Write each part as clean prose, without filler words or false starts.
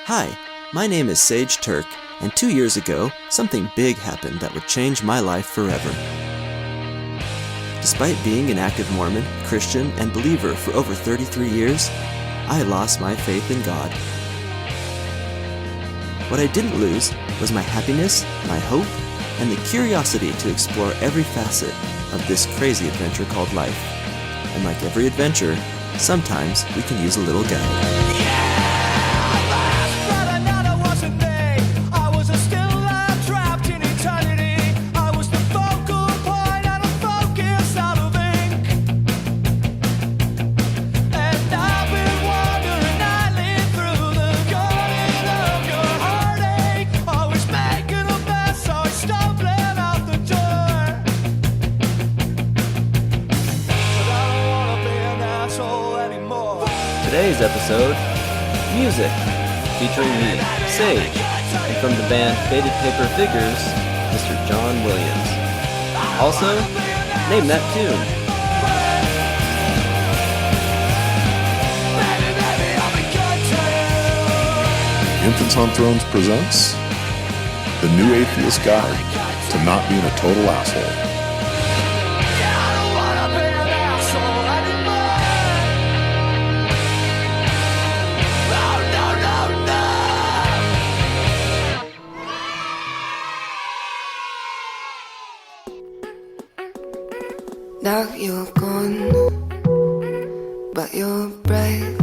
Hi, my name is Sage Turk, and 2 years ago, something big happened that would change my life forever. Despite being an active Mormon, Christian, and believer for over 33 years, I lost my faith in God. What I didn't lose was my happiness, my hope, and the curiosity to explore every facet of this crazy adventure called life. And like every adventure, sometimes we can use a little guide. Today's episode, music, featuring me, Sage, and from the band Faded Paper Figures, Mr. John Williams. Also, name that tune. Infants on Thrones presents The New Atheist Guide to Not Being a Total Asshole. Now you're gone, but your breath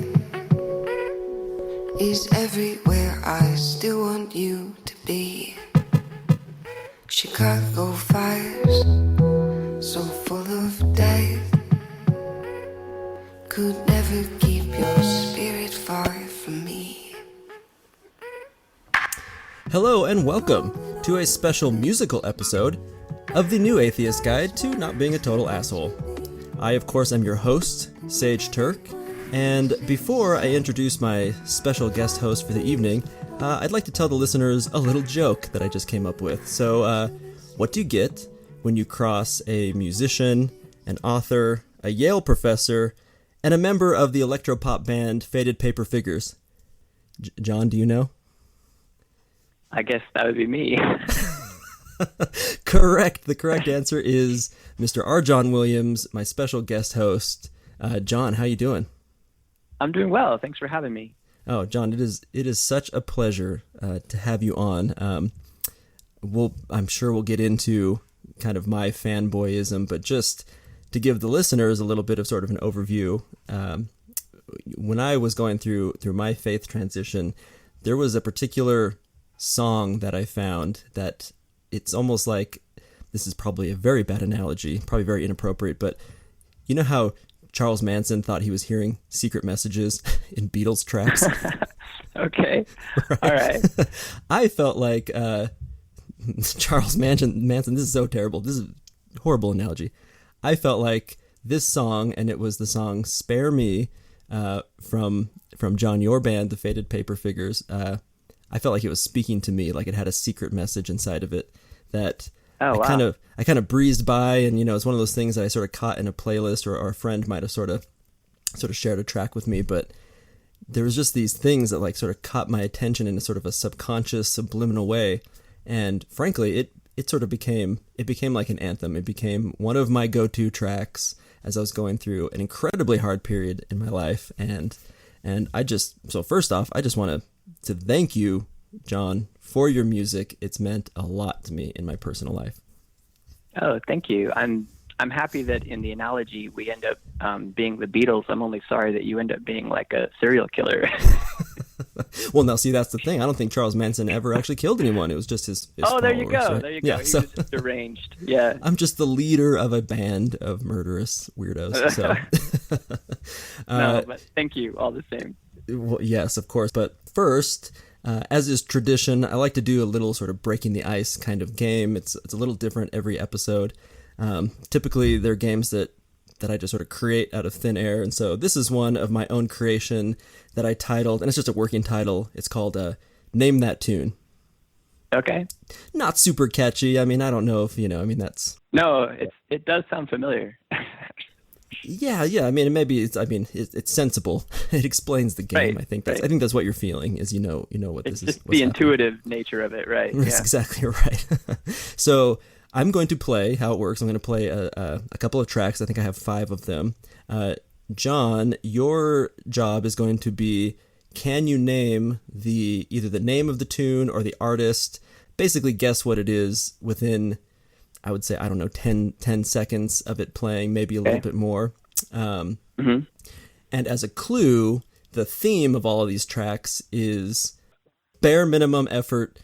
is everywhere I still want you to be. Chicago fires, so full of death, could never keep your spirit far from me. Hello and welcome to a special musical episode of the New Atheist Guide to Not Being a Total Asshole. I, of course, am your host, Sage Turk, and before I introduce my special guest host for the evening, I'd like to tell the listeners a little joke that I just came up with. So, what do you get when you cross a musician, an author, a Yale professor, and a member of the electropop band Faded Paper Figures? John, do you know? I guess that would be me. Correct. The correct answer is Mr. R. John Williams, my special guest host. John, how you doing? I'm doing well. Thanks for having me. Oh, John, it is such a pleasure to have you on. I'm sure we'll get into kind of my fanboyism, but just to give the listeners a little bit of sort of an overview, when I was going through my faith transition, there was a particular song that I found that it's almost like, this is probably a very bad analogy, probably very inappropriate, but you know how Charles Manson thought he was hearing secret messages in Beatles tracks? Okay. Right. All right. I felt like Charles Manson, this is so terrible. This is a horrible analogy. I felt like this song, and it was the song Spare Me from John, your band, the Faded Paper Figures. I felt like it was speaking to me, like it had a secret message inside of it that I kind of breezed by, and it's one of those things that I sort of caught in a playlist, or a friend might have sort of shared a track with me, but there was just these things that like sort of caught my attention in a sort of a subconscious, subliminal way, and frankly, it sort of became like an anthem. It became one of my go-to tracks as I was going through an incredibly hard period in my life, and first off, I just want to thank you, John, for your music. It's meant a lot to me in my personal life. Oh, thank you. I'm happy that in the analogy we end up being the Beatles. I'm only sorry that you end up being like a serial killer. Well, now see, that's the thing. I don't think Charles Manson ever actually killed anyone. It was just his oh, there you followers, go. right? There you go. Yeah, He was just deranged. Yeah. I'm just the leader of a band of murderous weirdos. So. No, but thank you all the same. Well, yes, of course. But first, as is tradition, I like to do a little sort of breaking the ice kind of game. It's a little different every episode. Typically, they're games that I just sort of create out of thin air. And so this is one of my own creation that I titled, and it's just a working title. It's called Name That Tune. Okay. Not super catchy. I mean, I don't know if, that's... No, it does sound familiar. Yeah. I mean, it's sensible. It explains the game. Right, I think right. that's what you're feeling is what It's this is. just What's the happening. intuitive nature of it, right? That's Yeah. exactly right. So I'm going to play how it works. I'm going to play a couple of tracks. I think I have 5 of them. John, your job is going to be, can you name either the name of the tune or the artist? Basically guess what it is within, I would say, I don't know, 10 seconds of it playing, maybe a little bit more. And as a clue, the theme of all of these tracks is bare minimum effort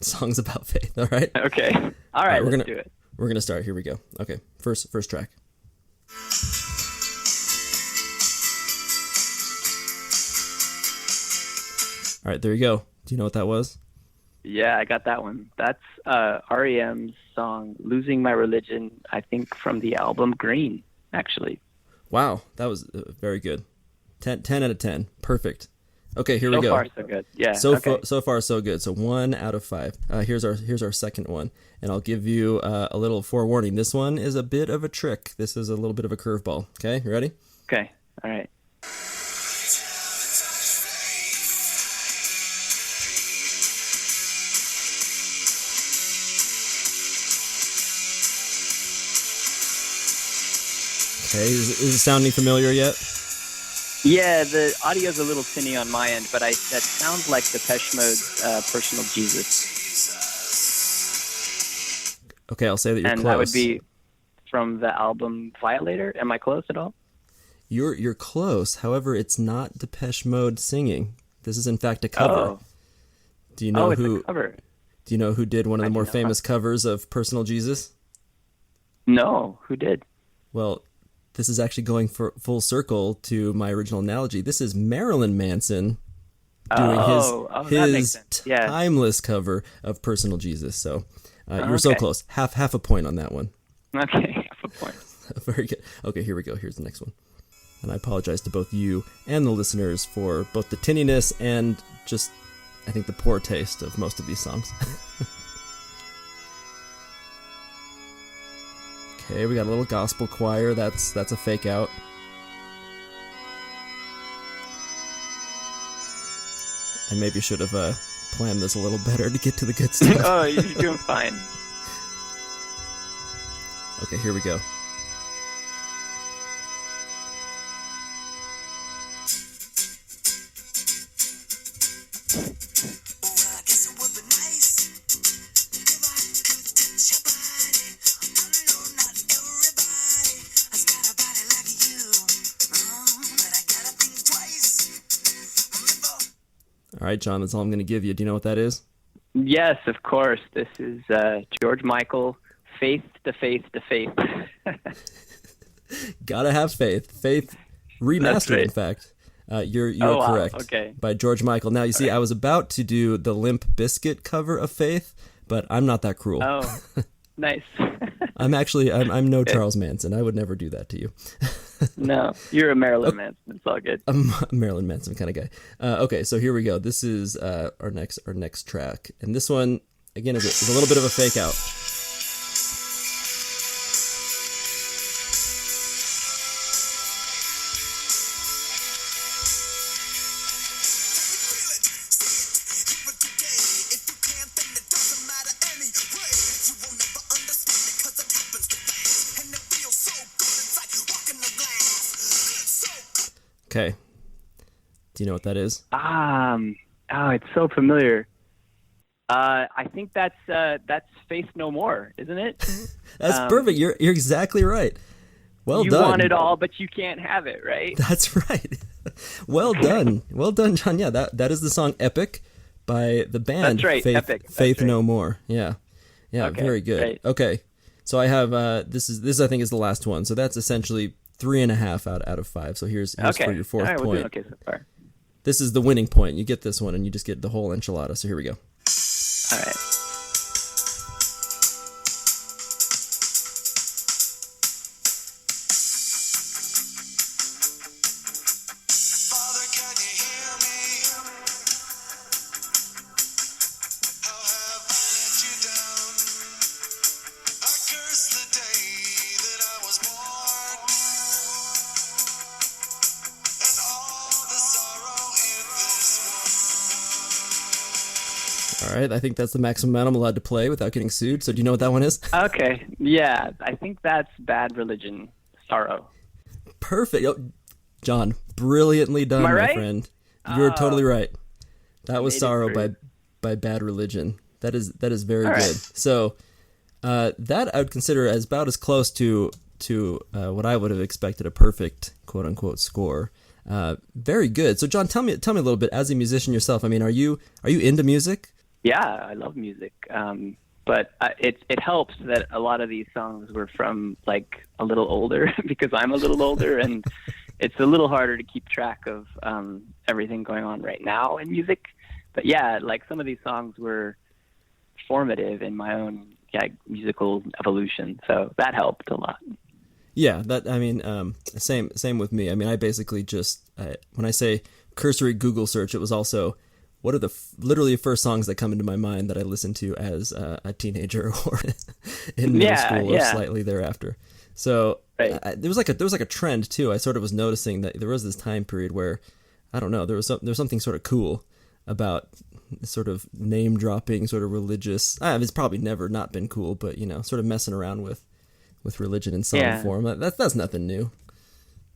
songs about faith. All right. Okay. All right. Let's do it. We're gonna start. Here we go. Okay. First track. All right. There you go. Do you know what that was? Yeah, I got that one. That's REM's song "Losing My Religion." I think from the album Green, actually. Wow, that was very good. 10 out of 10. Perfect. Okay, here we go. So far, so good. Yeah. So far, so good. So 1 out of 5. Here's our second one, and I'll give you a little forewarning. This one is a bit of a trick. This is a little bit of a curveball. Okay, you ready? Okay. All right. Okay, is it sounding familiar yet? Yeah, the audio's a little tinny on my end, but that sounds like Depeche Mode's "Personal Jesus," Okay, I'll say that you're and close. that would be from the album Violator. Am I close at all? You're close. However, it's not Depeche Mode singing. This is in fact a cover. Oh, Do you know it's who? a cover. Do you know who did one of the do more not. famous covers of "Personal Jesus"? No, who did? Well, this is actually going for full circle to my original analogy. This is Marilyn Manson doing that makes his sense. Yeah. timeless cover of "Personal Jesus." So you were so Okay. close. Half a point on that one. Okay, half a point. Very good. Okay, here we go. Here's the next one. And I apologize to both you and the listeners for both the tinniness and just, I think, the poor taste of most of these songs. Okay, we got a little gospel choir. That's a fake out. I maybe should have planned this a little better to get to the good stuff. Oh, you're doing fine. Okay, here we go. All right, John, that's all I'm going to give you. Do you know what that is? Yes, of course. This is George Michael, "Faith to Faith to Faith." Gotta have faith. Faith remastered, right. in fact. You're wow. correct. Okay. By George Michael. Now, you see, I was about to do the Limp Bizkit cover of Faith, but I'm not that cruel. Oh, nice. I'm no Charles Manson. I would never do that to you. No, you're a Marilyn Manson. It's all good. I'm a Marilyn Manson kind of guy. Okay, so here we go. This is our next track, and this one again is a little bit of a fake out. Okay. Do you know what that is? It's so familiar. I think that's Faith No More, isn't it? That's perfect. You're exactly right. Well you done. want it all, but you can't have it, right? That's right. Well done. Well done, John. Yeah, that is the song "Epic" by the band. That's right, Faith, Epic. That's Faith right. No More. Yeah. Okay, very good. great. Okay, so I have this I think is the last one. So that's essentially 3.5 out of 5. So here's Okay. for your fourth all right, point. we're doing okay so far. This is the winning point. You get this one, and you just get the whole enchilada. So here we go. All right. Father, can you hear me? How have I let you down? I curse the day that I was born. All right, I think that's the maximum amount I'm allowed to play without getting sued. So do you know what that one is? Okay, yeah, I think that's Bad Religion, Sorrow. Perfect. Oh, John, brilliantly done, Am I my right? friend. You're totally right. That was made it Sorrow through. by Bad Religion. That is very All good. right. So that I would consider as about as close to what I would have expected a perfect quote unquote score. Very good. So John, tell me a little bit as a musician yourself. I mean, are you into music? Yeah, I love music. But it helps that a lot of these songs were from like a little older because I'm a little older, and it's a little harder to keep track of everything going on right now in music. But yeah, like some of these songs were formative in my own musical evolution, so that helped a lot. Yeah, that I mean, same with me. I mean, I basically just when I say cursory Google search, it was also what are the literally the first songs that come into my mind that I listened to as a teenager or in middle school or slightly thereafter. So Right. there was like a trend too. I sort of was noticing that there was this time period where I don't know there was something sort of cool about sort of name dropping, sort of religious. It's probably never not been cool, but sort of messing around with religion in song form. That's nothing new.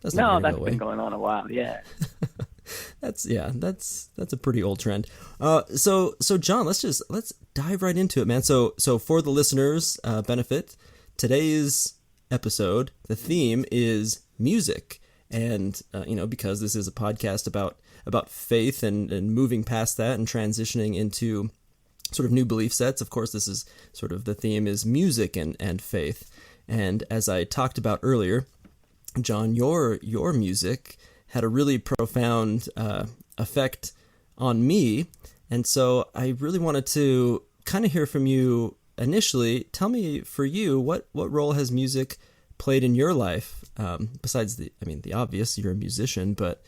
That's No, never gonna that's go away. been going on a while. Yeah. That's a pretty old trend. So John, let's dive right into it, man. So for the listeners' benefit, today's episode, the theme is music, and because this is a podcast about faith and moving past that and transitioning into sort of new belief sets. Of course, this is sort of the theme is music and faith. And as I talked about earlier, John, your music had a really profound effect on me. And so I really wanted to kind of hear from you initially. Tell me, for you, what role has music played in your life? Besides the obvious, you're a musician, but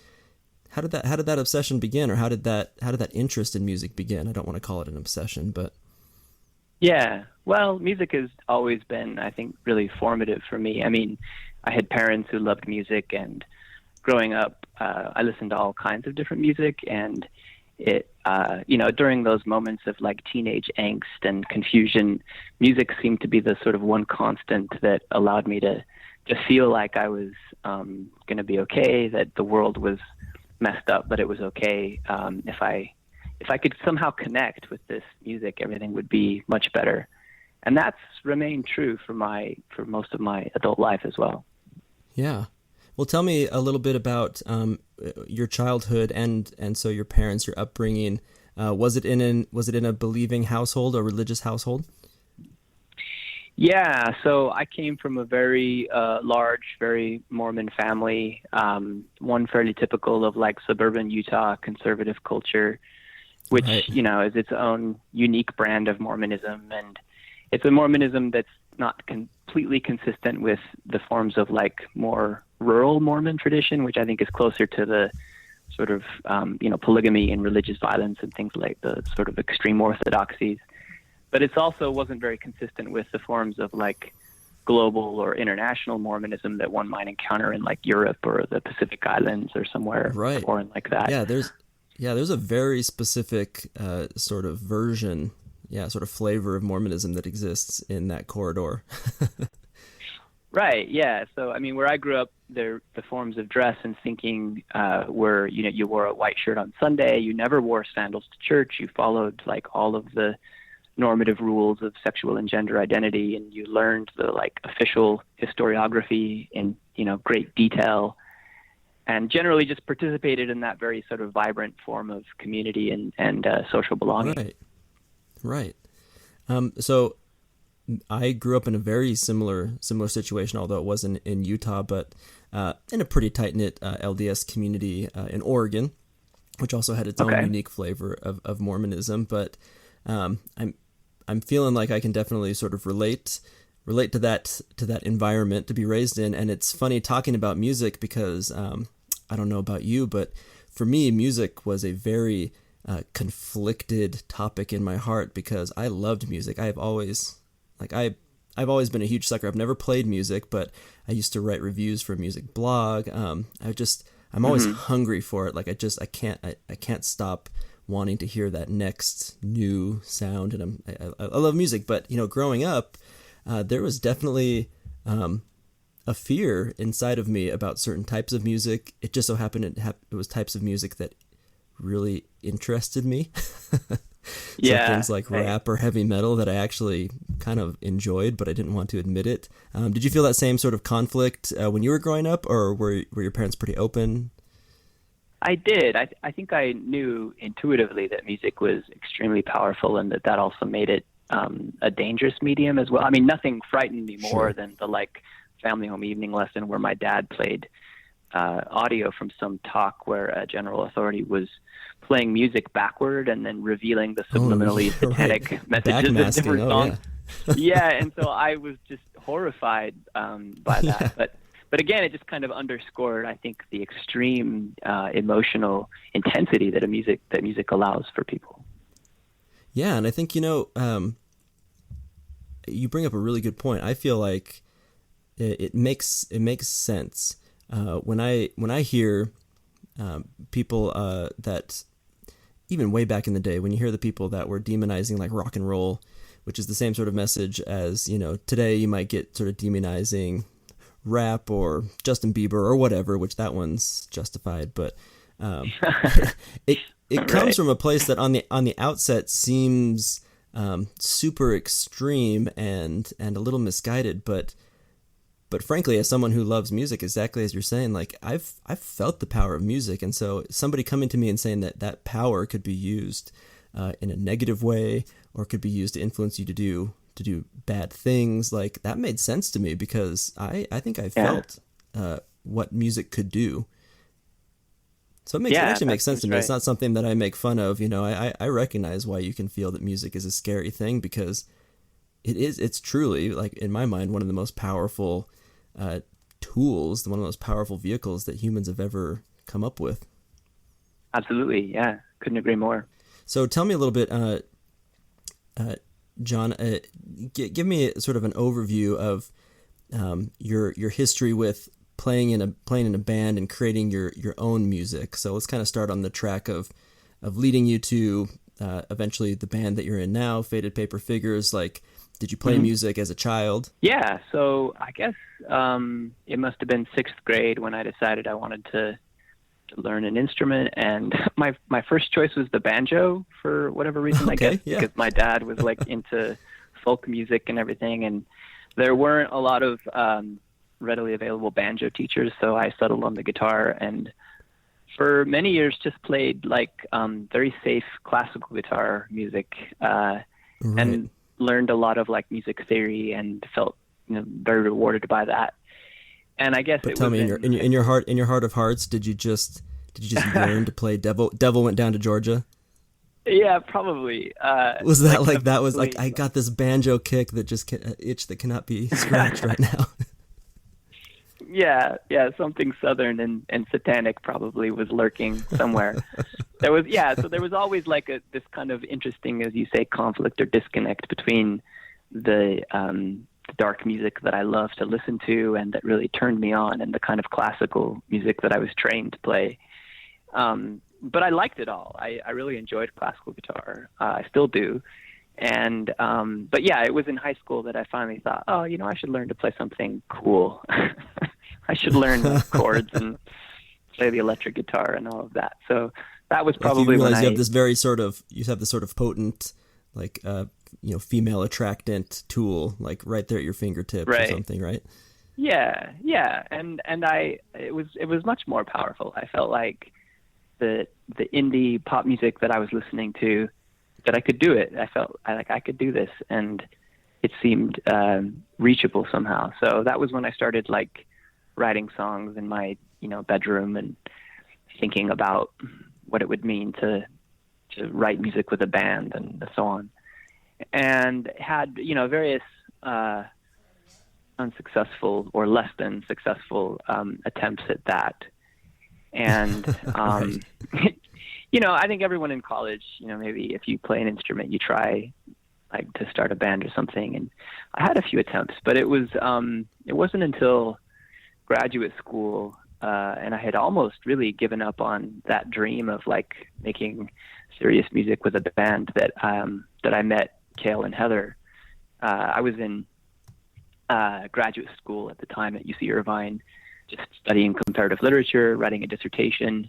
how did that obsession begin, or how did that interest in music begin? I don't want to call it an obsession, but Yeah. Well, music has always been, I think, really formative for me. I mean, I had parents who loved music, and growing up, I listened to all kinds of different music, and it, during those moments of like teenage angst and confusion, music seemed to be the sort of one constant that allowed me to feel like I was going to be okay, that the world was messed up, but it was okay. If I could somehow connect with this music, everything would be much better. And that's remained true for most of my adult life as well. yeah. Well, tell me a little bit about your childhood and so your parents, your upbringing. Was it in a believing household, a religious household? Yeah, so I came from a very large, very Mormon family, one fairly typical of like suburban Utah conservative culture, which, Right. Is its own unique brand of Mormonism. And it's a Mormonism that's not completely consistent with the forms of like more rural Mormon tradition, which I think is closer to the sort of, polygamy and religious violence and things like the sort of extreme orthodoxies. But it also wasn't very consistent with the forms of like global or international Mormonism that one might encounter in like Europe or the Pacific Islands or somewhere Right. foreign like that. There's a very specific sort of version, sort of flavor of Mormonism that exists in that corridor. Right. Yeah. So, I mean, where I grew up, the forms of dress and thinking were, you wore a white shirt on Sunday. You never wore sandals to church. You followed like all of the normative rules of sexual and gender identity, and you learned the like official historiography in, great detail, and generally just participated in that very sort of vibrant form of community and social belonging. Right. So I grew up in a very similar situation, although it wasn't in Utah, but in a pretty tight-knit LDS community in Oregon, which also had its own unique flavor of Mormonism. But I'm feeling like I can definitely sort of relate to that environment to be raised in. And it's funny talking about music because I don't know about you, but for me, music was a very conflicted topic in my heart because I loved music. I've always been a huge sucker. I've never played music, but I used to write reviews for a music blog. I'm always hungry for it. Like I can't stop wanting to hear that next new sound. And I love music, but growing up, there was definitely a fear inside of me about certain types of music. It just so happened it was types of music that really interested me. So things like rap or heavy metal that I actually kind of enjoyed, but I didn't want to admit it. Did you feel that same sort of conflict when you were growing up, or were your parents pretty open? I did. I think I knew intuitively that music was extremely powerful, and that also made it a dangerous medium as well. I mean, nothing frightened me more than the family home evening lesson where my dad played audio from some talk where a general authority was playing music backward and then revealing the subliminally satanic messages in different songs. Yeah, and so I was just horrified by that. Yeah. But again, it just kind of underscored, I think, the extreme emotional intensity that music allows for people. Yeah, and I think you bring up a really good point. I feel like it makes sense when I hear people that even way back in the day, when you hear the people that were demonizing like rock and roll, which is the same sort of message as today you might get sort of demonizing rap or Justin Bieber or whatever, which that one's justified, but it comes from a place that on the outset seems super extreme and a little misguided, but frankly, as someone who loves music, exactly as you're saying, like I've felt the power of music, and so somebody coming to me and saying that power could be used in a negative way or could be used to influence you to do bad things, like that made sense to me because I think I felt what music could do. So it actually makes sense to me. Right. It's not something that I make fun of. I recognize why you can feel that music is a scary thing, because it's truly, like in my mind, one of the most powerful tools, one of the most powerful vehicles that humans have ever come up with. Absolutely, yeah, couldn't agree more. So tell me a little bit, John. Give me sort of an overview of your history with playing in a band and creating your own music. So let's kind of start on the track of leading you to eventually the band that you're in now, Faded Paper Figures. Like, did you play music as a child? Yeah, so I guess it must have been 6th grade when I decided I wanted to learn an instrument, and my first choice was the banjo for whatever reason. I guess because my dad was like into folk music and everything, and there weren't a lot of readily available banjo teachers, so I settled on the guitar, and for many years just played like very safe classical guitar music, and learned a lot of like music theory and felt very rewarded by that. And I guess tell me, in your heart of hearts, did you just learn to play Devil Went Down to Georgia? Yeah, probably. Was that like that was like, I got this banjo kick that just itch that cannot be scratched right now? Yeah, something southern and satanic probably was lurking somewhere. There was always like this kind of interesting, as you say, conflict or disconnect between the dark music that I love to listen to and that really turned me on, and the kind of classical music that I was trained to play. But I liked it all. I really enjoyed classical guitar. I still do. And but yeah, it was in high school that I finally thought, I should learn to play something cool. I should learn chords and play the electric guitar and all of that. So that was probably when you have this very sort of potent, like female attractant tool, like right there at your fingertips or something, right? Yeah, and it was much more powerful. I felt like the indie pop music that I was listening to, that I could do it. I felt like I could do this, and it seemed reachable somehow. So that was when I started like writing songs in my bedroom and thinking about what it would mean to write music with a band and so on, and had various unsuccessful or less than successful attempts at that. And I think everyone in college, maybe if you play an instrument, you try like to start a band or something. And I had a few attempts, but it wasn't until graduate school, and I had almost really given up on that dream of like making serious music with a band that I met Cale and Heather. I was in graduate school at the time at UC Irvine, just studying comparative literature, writing a dissertation.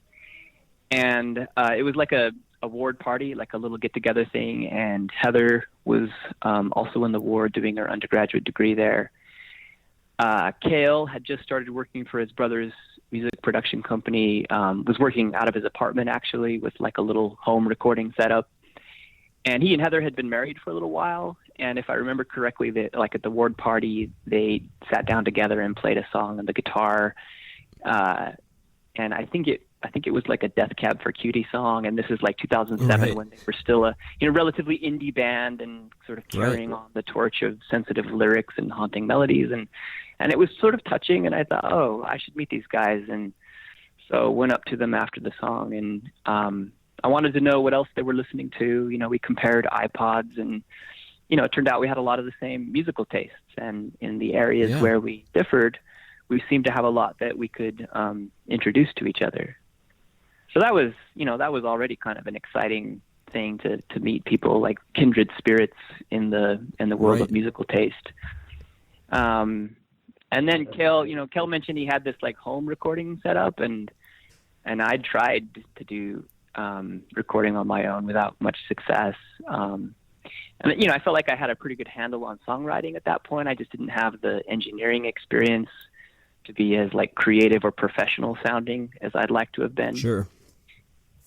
And it was like a ward party, like a little get-together thing. And Heather was also in the ward doing her undergraduate degree there. Cale had just started working for his brother's music production company, was working out of his apartment, actually, with like a little home recording setup. And he and Heather had been married for a little while. And if I remember correctly, like at the ward party, they sat down together and played a song on the guitar. And I think it was like a Death Cab for Cutie song. And this is like 2007 when they were still a relatively indie band and sort of carrying on the torch of sensitive lyrics and haunting melodies. And it was sort of touching. And I thought, oh, I should meet these guys. And so went up to them after the song, and I wanted to know what else they were listening to. We compared iPods, and it turned out we had a lot of the same musical tastes. And in the areas where we differed, we seemed to have a lot that we could introduce to each other. So that was already kind of an exciting thing to meet people like kindred spirits in the world of musical taste. And then Cale mentioned he had this like home recording setup, and I tried to do recording on my own without much success. And I felt like I had a pretty good handle on songwriting at that point. I just didn't have the engineering experience to be as like creative or professional sounding as I'd like to have been. Sure.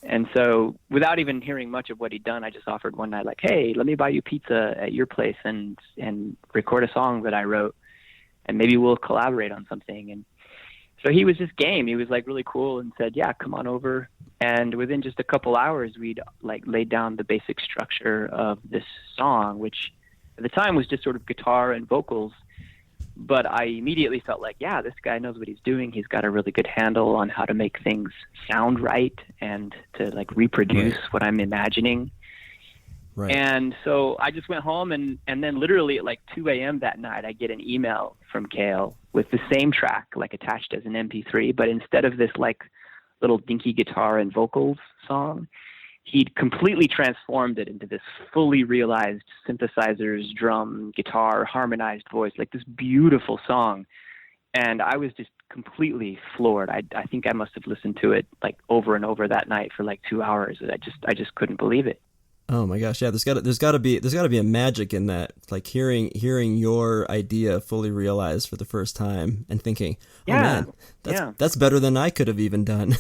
And so without even hearing much of what he'd done, I just offered one night, like, hey, let me buy you pizza at your place and record a song that I wrote, and maybe we'll collaborate on something. And so he was just game. He was like really cool and said, yeah, come on over. And within just a couple hours, we'd like laid down the basic structure of this song, which at the time was just sort of guitar and vocals. But I immediately felt like, yeah, this guy knows what he's doing. He's got a really good handle on how to make things sound right and to like reproduce what I'm imagining. Right. And so I just went home, and then literally at like 2 a.m. that night, I get an email from Cale with the same track, like attached as an MP3, but instead of this like little dinky guitar and vocals song, he'd completely transformed it into this fully realized synthesizers, drum, guitar, harmonized voice, like this beautiful song. And I was just completely floored. I think I must have listened to it like over and over that night for like 2 hours. I just couldn't believe it. Oh my gosh, yeah. There's got to be a magic in that, like hearing your idea fully realized for the first time and thinking, oh man, that's better than I could have even done.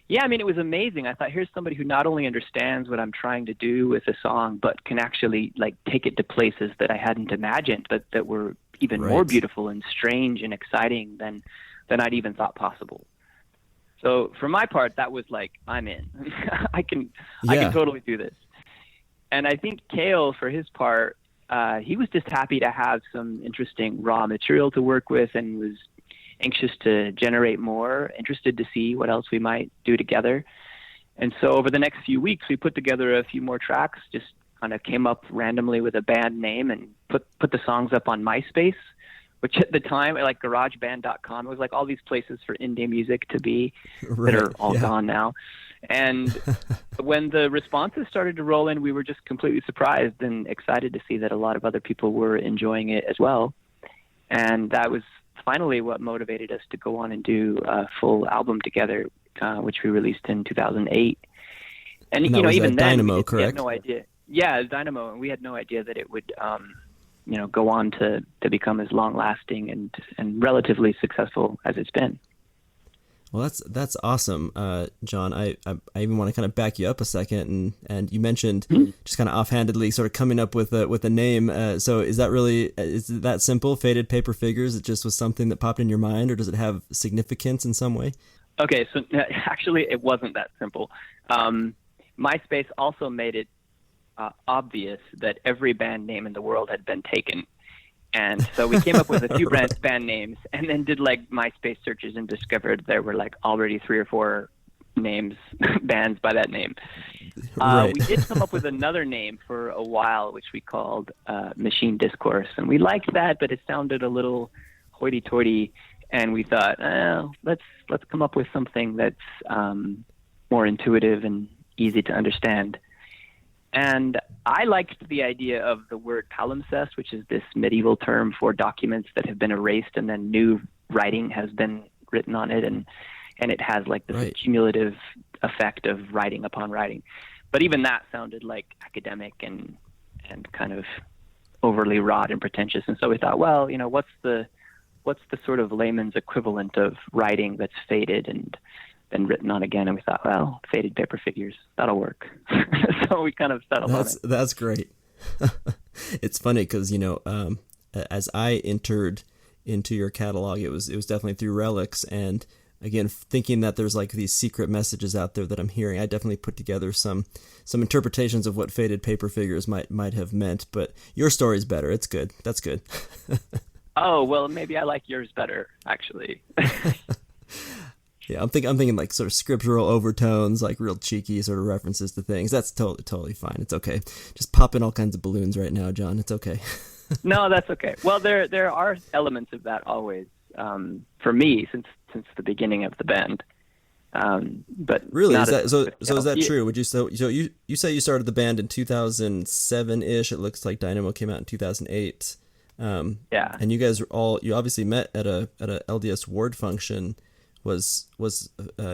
Yeah, I mean, it was amazing. I thought, here's somebody who not only understands what I'm trying to do with the song, but can actually like take it to places that I hadn't imagined, but that were even more beautiful and strange and exciting than I'd even thought possible. So for my part, that was like, I'm in. I can totally do this. And I think Cale, for his part, he was just happy to have some interesting raw material to work with, and was anxious to generate more, interested to see what else we might do together. And so over the next few weeks, we put together a few more tracks, just kind of came up randomly with a band name and put the songs up on MySpace, which at the time, like GarageBand.com, it was like all these places for indie music to be that are all gone now. And when the responses started to roll in, we were just completely surprised and excited to see that a lot of other people were enjoying it as well. And that was finally what motivated us to go on and do a full album together, which we released in 2008. And you know, even then, Dynamo, correct? We had no idea. Yeah, Dynamo, and we had no idea that it would go on to become as long-lasting and relatively successful as it's been. Well, that's awesome, John. I even want to kind of back you up a second, and you mentioned just kind of offhandedly sort of coming up with a name. So is it that simple? Faded Paper Figures? It just was something that popped in your mind, or does it have significance in some way? Okay, so actually it wasn't that simple. MySpace also made it obvious that every band name in the world had been taken. And so we came up with a few band names, and then did like MySpace searches and discovered there were like already 3 or 4 names, bands by that name. We did come up with another name for a while, which we called Machine Discourse. And we liked that, but it sounded a little hoity-toity. And we thought, let's come up with something that's more intuitive and easy to understand. And I liked the idea of the word palimpsest, which is this medieval term for documents that have been erased and then new writing has been written on it, and it has like this cumulative effect of writing upon writing. But even that sounded like academic and kind of overly wrought and pretentious. And so we thought, well, what's the sort of layman's equivalent of writing that's faded and then written on again? And we thought, well, faded paper figures, that'll work. So we kind of settled on it. That's great. It's funny because, as I entered into your catalog, it was definitely through relics. And again, thinking that there's like these secret messages out there that I'm hearing, I definitely put together some interpretations of what faded paper figures might have meant. But your story's better. It's good. That's good. Oh, well, maybe I like yours better, actually. Yeah, I'm thinking like sort of scriptural overtones, like real cheeky sort of references to things. That's totally fine. It's okay. Just popping all kinds of balloons right now, John. It's okay. No, that's okay. Well, there are elements of that always, for me, since the beginning of the band. But really, is that true? Would you you say you started the band in 2007-ish? It looks like Dynamo came out in 2008. Yeah. And you guys you obviously met at a LDS ward function. Was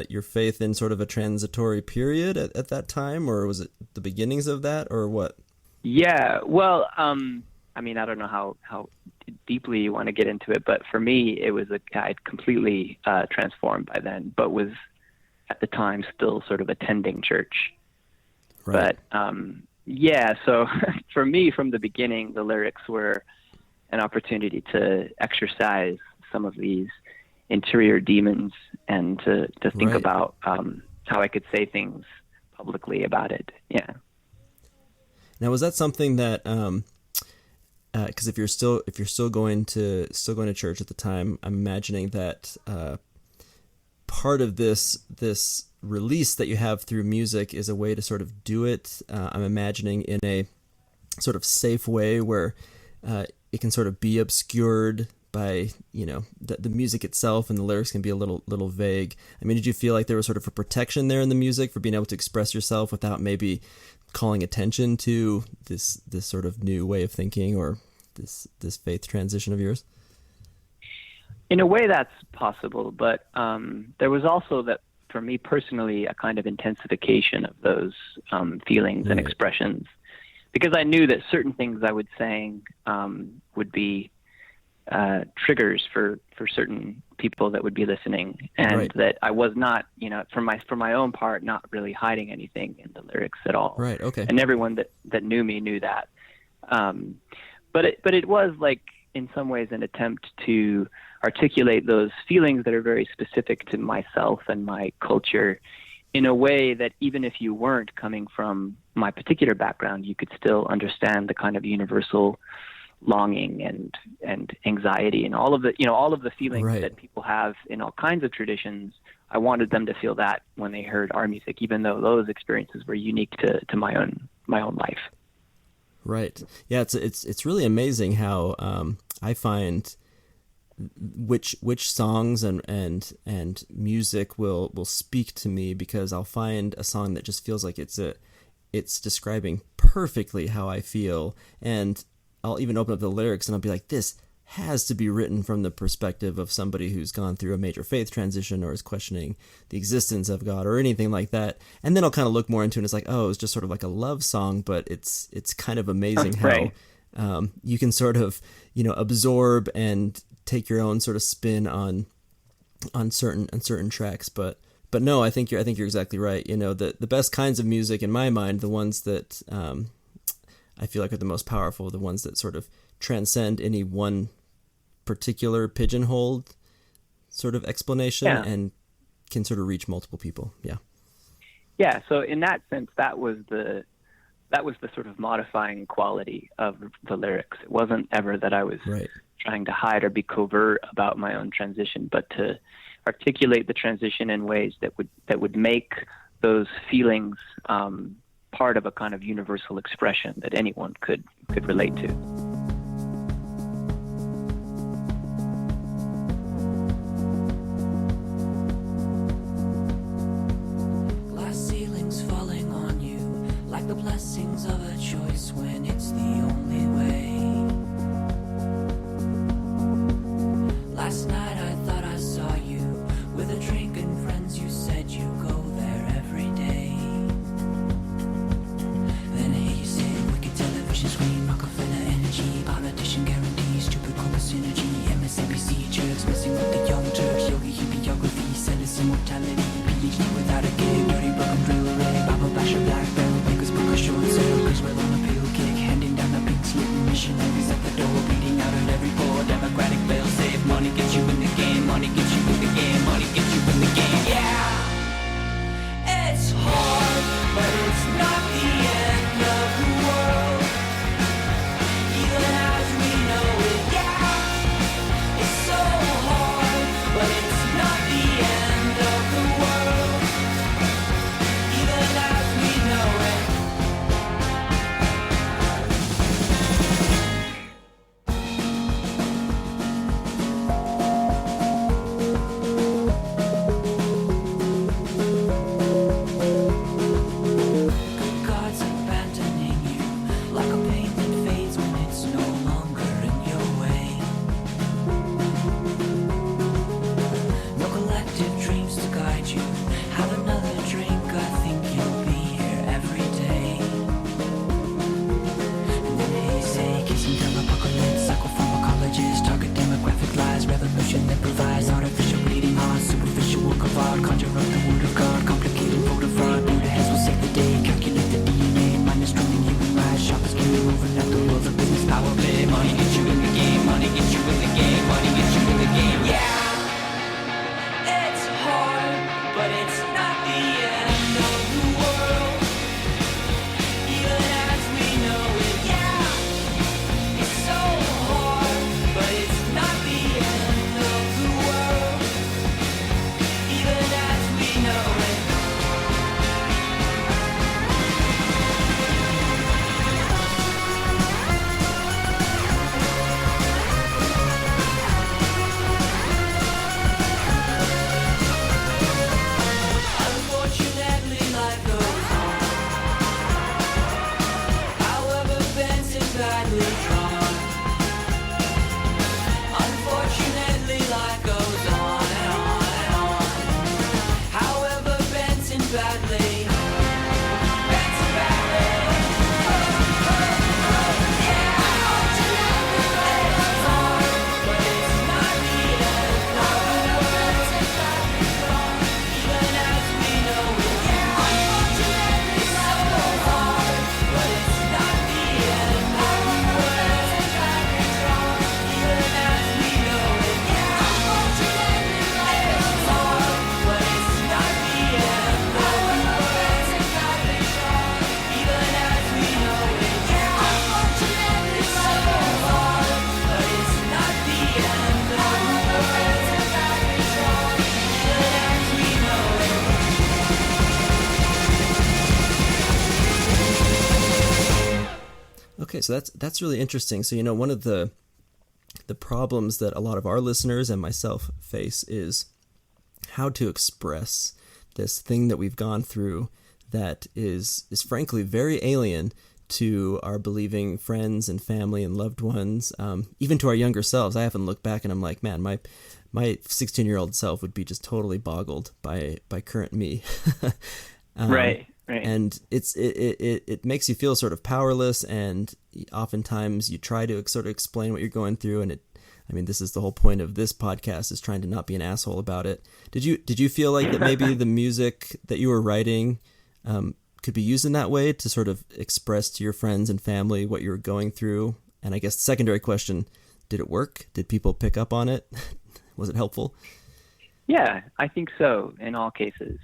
your faith in sort of a transitory period at that time, or was it the beginnings of that, or what? Yeah, well, I mean, I don't know how deeply you want to get into it, but for me, it was I'd completely transformed by then, but was at the time still sort of attending church. Right. But yeah, so for me, from the beginning, the lyrics were an opportunity to exercise some of these interior demons and to think about how I could say things publicly about it. Yeah. Now, was that something that because if you're still going to church at the time, I'm imagining that part of this release that you have through music is a way to sort of do it. I'm imagining in a sort of safe way where it can sort of be obscured by the music itself, and the lyrics can be a little vague. I mean, did you feel like there was sort of a protection there in the music for being able to express yourself without maybe calling attention to this sort of new way of thinking or this faith transition of yours? In a way, that's possible, but there was also that for me personally a kind of intensification of those feelings and expressions, because I knew that certain things I would saying would be triggers for certain people that would be listening, and that I was not, for my own part, not really hiding anything in the lyrics at all. Right. Okay. And everyone that knew me knew that. But it was like in some ways an attempt to articulate those feelings that are very specific to myself and my culture in a way that even if you weren't coming from my particular background, you could still understand the kind of universal longing and anxiety and all of the feelings that people have in all kinds of traditions. I wanted them to feel that when they heard our music, even though those experiences were unique to my own life. Right. Yeah. It's really amazing how I find which songs and music will speak to me, because I'll find a song that just feels like it's describing perfectly how I feel, and I'll even open up the lyrics and I'll be like, this has to be written from the perspective of somebody who's gone through a major faith transition or is questioning the existence of God or anything like that. And then I'll kind of look more into it, and it's like, oh, it's just sort of like a love song, but it's kind of amazing how you can sort of, absorb and take your own sort of spin on certain tracks. But no, I think you're exactly right. The best kinds of music in my mind, the ones that I feel like are the most powerful, the ones that sort of transcend any one particular pigeonholed sort of explanation and can sort of reach multiple people. Yeah. Yeah. So in that sense, that was the sort of modifying quality of the lyrics. It wasn't ever that I was trying to hide or be covert about my own transition, but to articulate the transition in ways that would make those feelings part of a kind of universal expression that anyone could relate to. Glass ceilings falling blessings of a choice when it's the only way. Last night I thought I saw you with a drink and friends. You said you go there every day. Then I hear you say wicked television screen, Rockefeller energy, politician guarantees, stupid corporate synergy, MSNBC jerks messing with the young Turks, yogi hippieography, celibacy immortality, PhD without a gig, dirty broken drill array, Bible basher, black barrel, bakers book a short sale, cause we're on a pill kick, handing down the pink slip, missionaries at the door, bleeding out at every pore, democratic fail safe, money gets you in the game, money gets you in the game, money gets you in the game, yeah! It's hard, but it's not the end of the world, even as we know it, yeah! It's so hard, but it's not the end of the world, even as we know it. Good God's abandoning you, like a pain that fades when it's no longer in your way. No collective dreams to guide you. Have another drink, I think you'll be here every day. And then they say, kissing down apocalypse, psychopharmacologist, target demographic lies, revolution that provides artificial bleeding heart, superficial work of art, conjure up the word of God, complicated voter fraud, Buddha heads will save the day, calculate the DNA, minus drumming human rights, shoppers queuing, overlap the world of business power play, money gets you in the game, money gets you in the game, money gets you in the game, yeah! It's hard, but it's not the end of the world, even as we know it, yeah! It's so hard, but it's not the end of the world, even as we know it. Unfortunately, life goes on, however bent and badly drawn. Unfortunately, life goes on and on and on, however bent and badly, bent and badly. Yeah, unfortunately, it's hard, but it's not the end of the world, even as we know it. Unfortunately, so hard, but it's not the end of the world, even as we know it. Unfortunately, it's hard, but it's not the end of the world, even as we know it. Unfortunately, so hard, but it's not the end of the world, even as we know it. Okay, so that's really interesting. So, one of the problems that a lot of our listeners and myself face is how to express this thing that we've gone through that is frankly very alien to our believing friends and family and loved ones, even to our younger selves. I often look back and I'm like, man, my 16-year-old self would be just totally boggled by current me. Right. And it makes you feel sort of powerless, and oftentimes you try to sort of explain what you're going through, and this is the whole point of this podcast, is trying to not be an asshole about it. Did you feel like that maybe the music that you were writing could be used in that way to sort of express to your friends and family what you were going through? And I guess the secondary question, did it work? Did people pick up on it? Was it helpful? Yeah, I think so in all cases.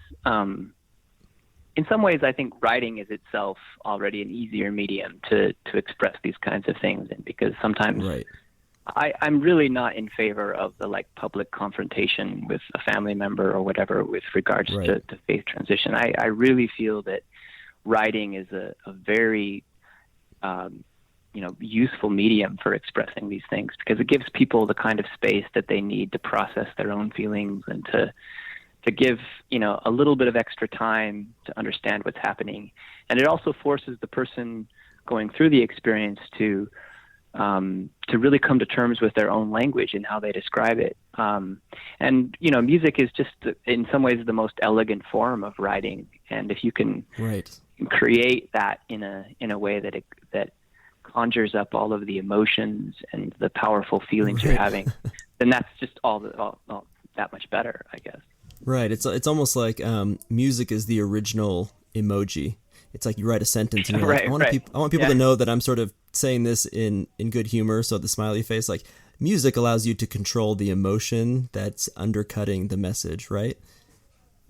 In some ways, I think writing is itself already an easier medium to express these kinds of things in, because sometimes Right. I'm really not in favor of the public confrontation with a family member or whatever with regards Right. to faith transition. I really feel that writing is a very useful medium for expressing these things, because it gives people the kind of space that they need to process their own feelings and to to give, a little bit of extra time to understand what's happening. And it also forces the person going through the experience to really come to terms with their own language and how they describe it. And music is just, in some ways, the most elegant form of writing. And if you can create that in a way that conjures up all of the emotions and the powerful feelings you're having, then that's just all that much better, I guess. Right. It's almost like music is the original emoji. It's like you write a sentence and you're like, I want people to know that I'm sort of saying this in good humor. So the smiley face, like music allows you to control the emotion that's undercutting the message, right?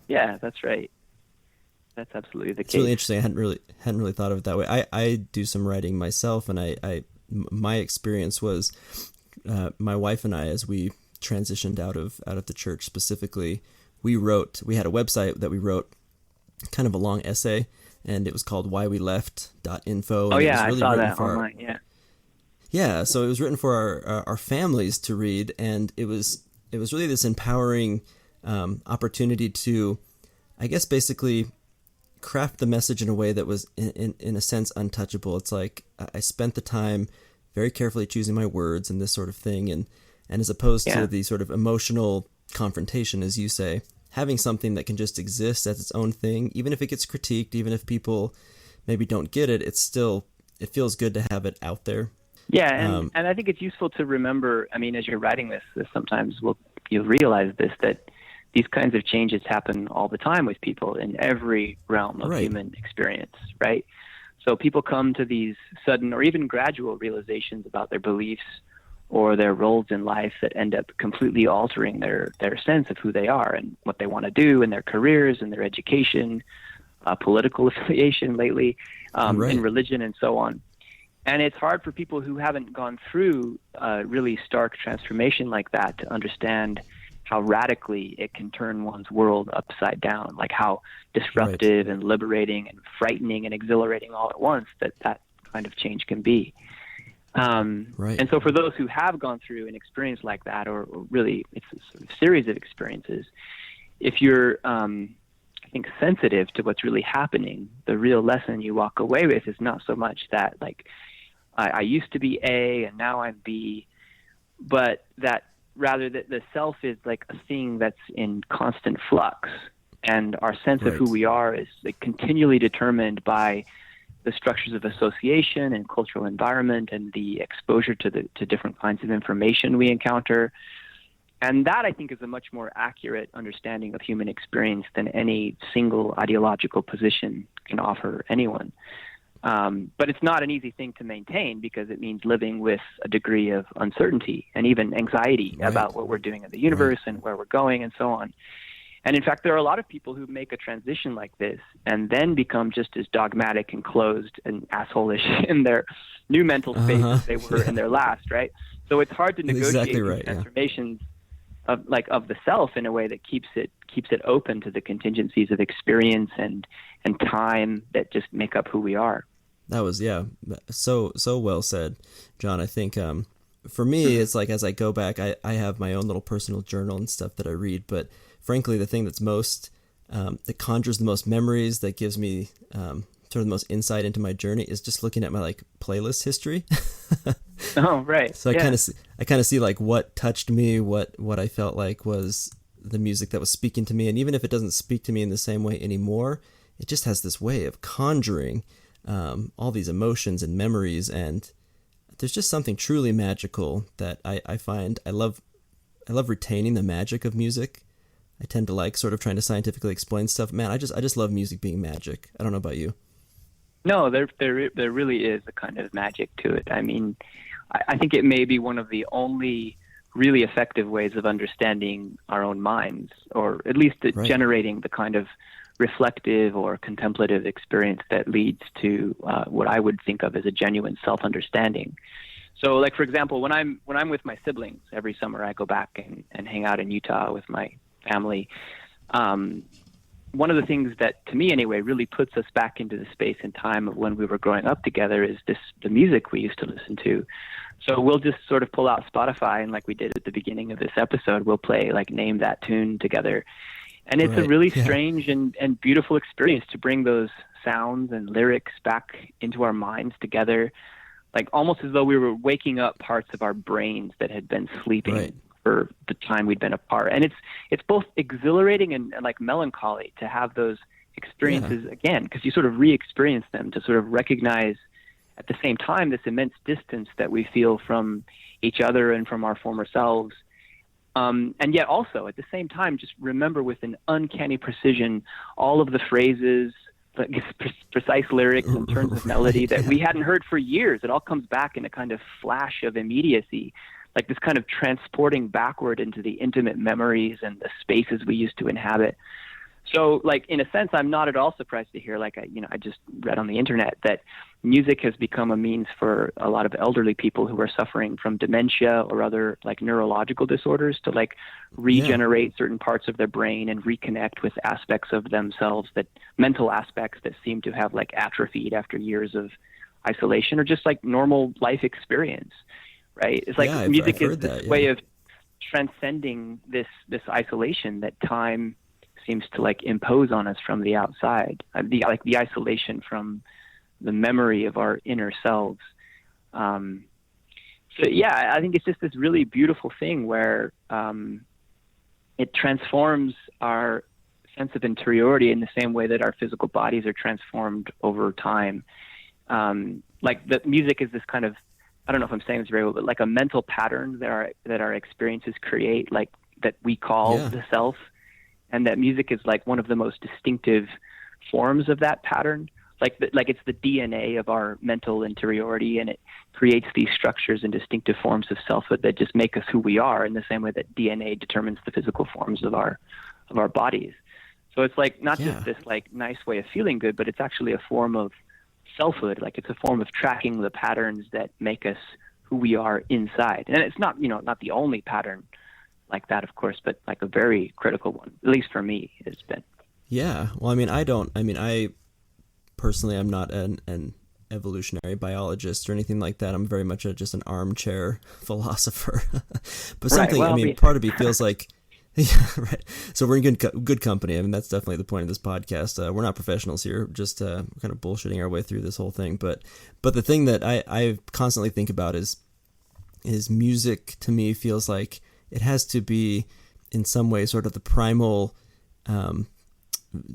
Yeah, that's right. That's absolutely the case. It's really interesting. I hadn't really thought of it that way. I do some writing myself, and my experience was my wife and I, as we transitioned out of the church specifically, we had a website that we wrote kind of a long essay, and it was called whyweleft.info. Oh, yeah, really I saw that online, yeah. Yeah, so it was written for our families to read, and it was really this empowering opportunity to, I guess, basically craft the message in a way that was, in a sense, untouchable. It's like I spent the time very carefully choosing my words and this sort of thing, and as opposed to the sort of emotional confrontation, as you say, having something that can just exist as its own thing, even if it gets critiqued, even if people maybe don't get it, it feels good to have it out there. Yeah, and I think it's useful to remember, I mean, as you're writing this sometimes you'll realize this, that these kinds of changes happen all the time with people in every realm of human experience, right? So people come to these sudden or even gradual realizations about their beliefs or their roles in life that end up completely altering their sense of who they are and what they want to do in their careers and their education, political affiliation lately, in religion and so on. And it's hard for people who haven't gone through a really stark transformation like that to understand how radically it can turn one's world upside down, like how disruptive and liberating and frightening and exhilarating all at once that kind of change can be. And so for those who have gone through an experience like that, or really it's a sort of series of experiences, if you're, I think, sensitive to what's really happening, the real lesson you walk away with is not so much that, like, I used to be A and now I'm B, but that rather that the self is like a thing that's in constant flux, and our sense of who we are is like continually determined by the structures of association and cultural environment and the exposure to different kinds of information we encounter. And that, I think, is a much more accurate understanding of human experience than any single ideological position can offer anyone. But it's not an easy thing to maintain because it means living with a degree of uncertainty and even anxiety about what we're doing in the universe and where we're going and so on. And in fact, there are a lot of people who make a transition like this and then become just as dogmatic and closed and asshole-ish in their new mental space as they were in their last, right? So it's hard to negotiate these transformations of the self in a way that keeps it open to the contingencies of experience and time that just make up who we are. That was, so well said, John. I think for me, it's like as I go back, I have my own little personal journal and stuff that I read, but frankly, the thing that's most, that conjures the most memories, that gives me sort of the most insight into my journey is just looking at my like playlist history. Oh, right. So I kind of see like what touched me, what I felt like was the music that was speaking to me. And even if it doesn't speak to me in the same way anymore, it just has this way of conjuring all these emotions and memories. And there's just something truly magical that I find. I love retaining the magic of music. I tend to like sort of trying to scientifically explain stuff. Man, I just love music being magic. I don't know about you. No, there really is a kind of magic to it. I mean, I think it may be one of the only really effective ways of understanding our own minds, or at least generating the kind of reflective or contemplative experience that leads to what I would think of as a genuine self-understanding. So, like, for example, when I'm with my siblings every summer, I go back and hang out in Utah with my family. One of the things that, to me anyway, really puts us back into the space and time of when we were growing up together is the music we used to listen to. So we'll just sort of pull out Spotify, and like we did at the beginning of this episode, we'll play like Name That Tune together. And it's a Right. really Yeah. strange and beautiful experience to bring those sounds and lyrics back into our minds together, like almost as though we were waking up parts of our brains that had been sleeping Right. for the time we'd been apart. And it's both exhilarating and like melancholy to have those experiences again, because you sort of re-experience them, to sort of recognize at the same time this immense distance that we feel from each other and from our former selves. And yet also at the same time, just remember with an uncanny precision all of the phrases, like precise lyrics and turns of melody that we hadn't heard for years. It all comes back in a kind of flash of immediacy, like this kind of transporting backward into the intimate memories and the spaces we used to inhabit. So, like, in a sense, I'm not at all surprised to hear, like, I just read on the internet that music has become a means for a lot of elderly people who are suffering from dementia or other, like, neurological disorders to, like, regenerate certain parts of their brain and reconnect with aspects of themselves, that mental aspects that seem to have, like, atrophied after years of isolation or just, like, normal life experience, right? It's like music is this way of transcending this isolation that time seems to like impose on us from the outside, the isolation from the memory of our inner selves. So yeah, I think it's just this really beautiful thing where it transforms our sense of interiority in the same way that our physical bodies are transformed over time. Like the music is this kind of, I don't know if I'm saying this very well, but like a mental pattern that our experiences create, like that we call the self. And that music is like one of the most distinctive forms of that pattern. Like it's the DNA of our mental interiority, and it creates these structures and distinctive forms of selfhood that just make us who we are, in the same way that DNA determines the physical forms of our bodies. So it's like not just this like nice way of feeling good, but it's actually a form of selfhood. Like it's a form of tracking the patterns that make us who we are inside. And it's not, not the only pattern like that, of course, but like a very critical one, at least for me, it's been. Yeah. Well, I personally, I'm not an evolutionary biologist or anything like that. I'm very much just an armchair philosopher. But something, part of me feels like, yeah, right. So we're in good company. I mean, that's definitely the point of this podcast. We're not professionals here, just kind of bullshitting our way through this whole thing. But the thing that I constantly think about is music. To me, feels like it has to be in some way sort of the primal,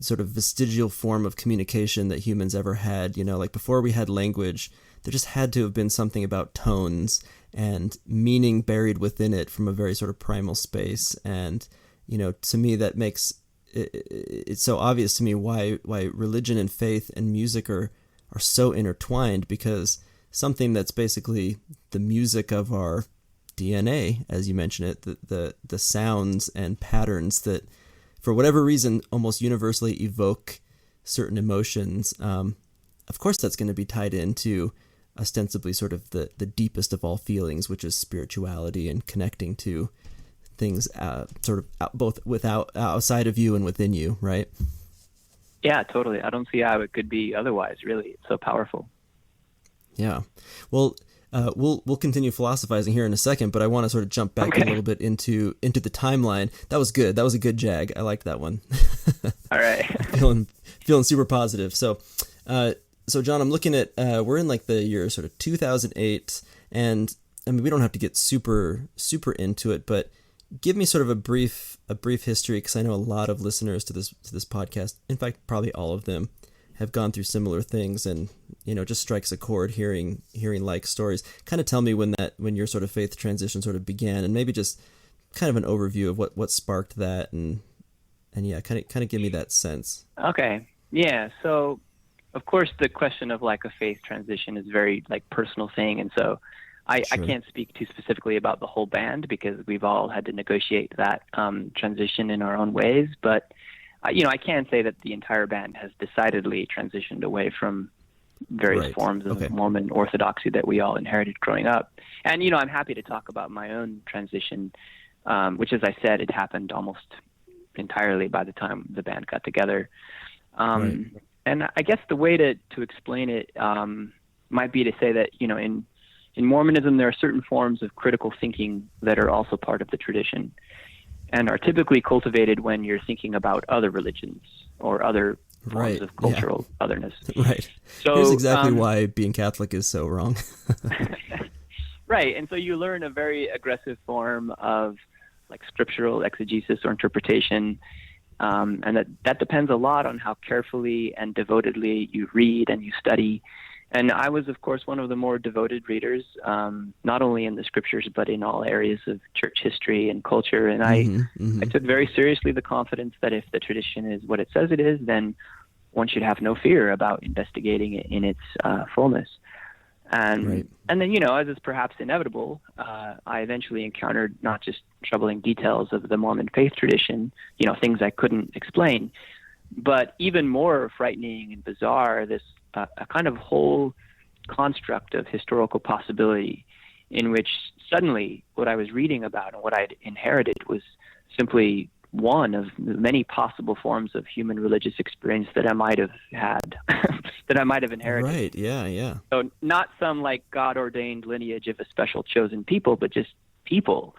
sort of vestigial form of communication that humans ever had. Like before we had language, there just had to have been something about tones and meaning buried within it from a very sort of primal space. And, to me, that makes it's so obvious to me why religion and faith and music are so intertwined, because something that's basically the music of our DNA, as you mentioned it, the sounds and patterns that, for whatever reason, almost universally evoke certain emotions. Of course, that's going to be tied into ostensibly sort of the deepest of all feelings, which is spirituality and connecting to things both outside of you and within you, right? Yeah, totally. I don't see how it could be otherwise, really. It's so powerful. Yeah. Well, we'll continue philosophizing here in a second, but I want to sort of jump back a little bit into the timeline. That was good. That was a good jag. I liked that one. All right. feeling super positive. So John, I'm looking at we're in like the year sort of 2008, and I mean we don't have to get super into it, but give me sort of a brief history, because I know a lot of listeners to this podcast, in fact probably all of them, have gone through similar things, and just strikes a chord hearing like stories. Kind of tell me when your sort of faith transition sort of began, and maybe just kind of an overview of what sparked that, and yeah, kind of give me that sense. Okay. Yeah. So of course the question of like a faith transition is very like personal thing, and so I can't speak too specifically about the whole band, because we've all had to negotiate that transition in our own ways, but I can say that the entire band has decidedly transitioned away from various forms of Mormon orthodoxy that we all inherited growing up. And, I'm happy to talk about my own transition, which, as I said, it happened almost entirely by the time the band got together. And I guess the way to explain it might be to say that, in Mormonism, there are certain forms of critical thinking that are also part of the tradition. and are typically cultivated when you're thinking about other religions or other forms of cultural otherness. Right. So here's exactly why being Catholic is so wrong. Right. And so you learn a very aggressive form of like scriptural exegesis or interpretation. And that depends a lot on how carefully and devotedly you read and you study. And I was, of course, one of the more devoted readers, not only in the scriptures, but in all areas of church history and culture. And I took very seriously the confidence that if the tradition is what it says it is, then one should have no fear about investigating it in its fullness. And then, you know, as is perhaps inevitable, I eventually encountered not just troubling details of the Mormon faith tradition, you know, things I couldn't explain, but even more frightening and bizarre, this a kind of whole construct of historical possibility in which suddenly what I was reading about and what I'd inherited was simply one of the many possible forms of human religious experience that I might have had, that I might have inherited. Right, yeah. So not some like God-ordained lineage of a special chosen people, but just people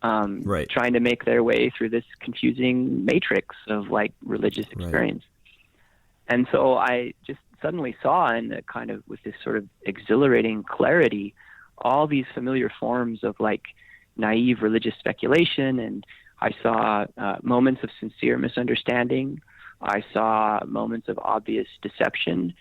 trying to make their way through this confusing matrix of like religious experience. Right. And so I just suddenly saw in a kind of with this sort of exhilarating clarity all these familiar forms of like naive religious speculation, and I saw moments of sincere misunderstanding. I saw moments of obvious deception,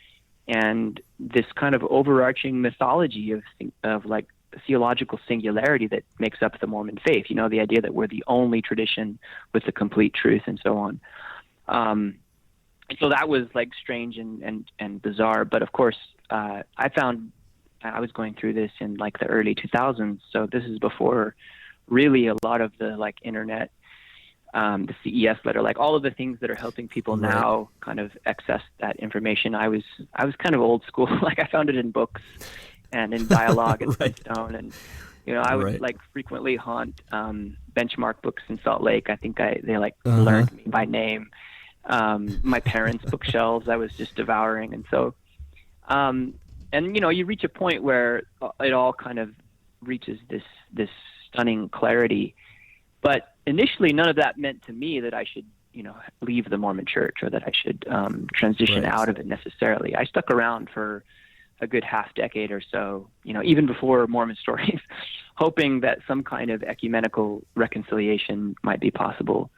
and this kind of overarching mythology of like theological singularity that makes up the Mormon faith. You know, the idea that we're the only tradition with the complete truth and so on. So that was like strange and bizarre. But of course, I found I was going through this in like the early 2000s. So this is before really a lot of the like internet, the CES letter, like all of the things that are helping people now kind of access that information. I was kind of old school. Like I found it in books and in dialogue and Stone. And, you know, I would like frequently haunt benchmark books in Salt Lake. I think they like learned me by name. My parents' bookshelves I was just devouring. And so, and you know, you reach a point where it all kind of reaches this stunning clarity. But initially, none of that meant to me that I should, you know, leave the Mormon Church or that I should transition out of it necessarily. I stuck around for a good half decade or so, you know, even before Mormon Stories, hoping that some kind of ecumenical reconciliation might be possible.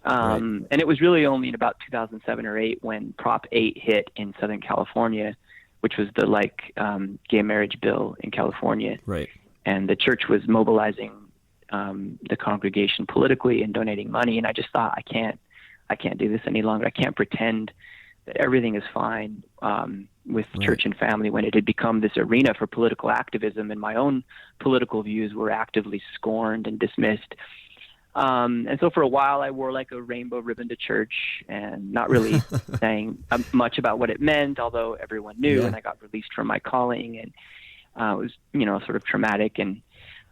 And it was really only in about 2007 or 8 when Prop 8 hit in Southern California, which was the like gay marriage bill in California. Right. And the church was mobilizing the congregation politically and donating money. And I just thought, I can't do this any longer. I can't pretend that everything is fine with church and family when it had become this arena for political activism, and my own political views were actively scorned and dismissed. And so for a while I wore like a rainbow ribbon to church and not really saying much about what it meant, although everyone knew, and I got released from my calling, and it was, you know, sort of traumatic, and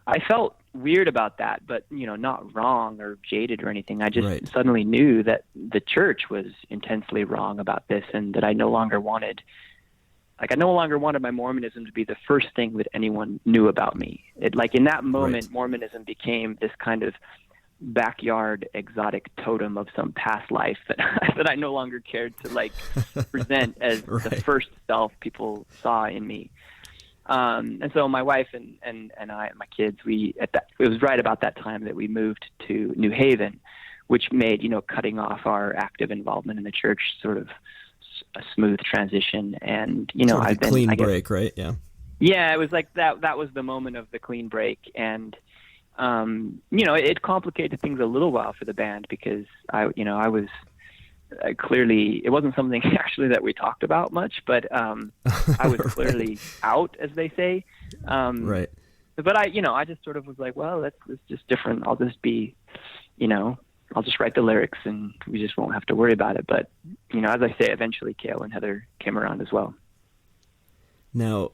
I felt weird about that, but, you know, not wrong or jaded or anything. I just suddenly knew that the church was intensely wrong about this, and that I no longer wanted my Mormonism to be the first thing that anyone knew about me. It, like in that moment, Mormonism became this kind of backyard exotic totem of some past life that that I no longer cared to like present as the first self people saw in me. And so my wife and I and my kids, it was right about that time that we moved to New Haven, which made, you know, cutting off our active involvement in the church sort of a smooth transition. And, you know, I've been clean break, right? Yeah, it was like that was the moment of the clean break. And you know, it complicated things a little while for the band because I was clearly, it wasn't something actually that we talked about much, but I was clearly out, as they say. But I just sort of was like, well, that's just different. I'll just be, you know, I'll just write the lyrics and we just won't have to worry about it. But, you know, as I say, eventually Kale and Heather came around as well. Now,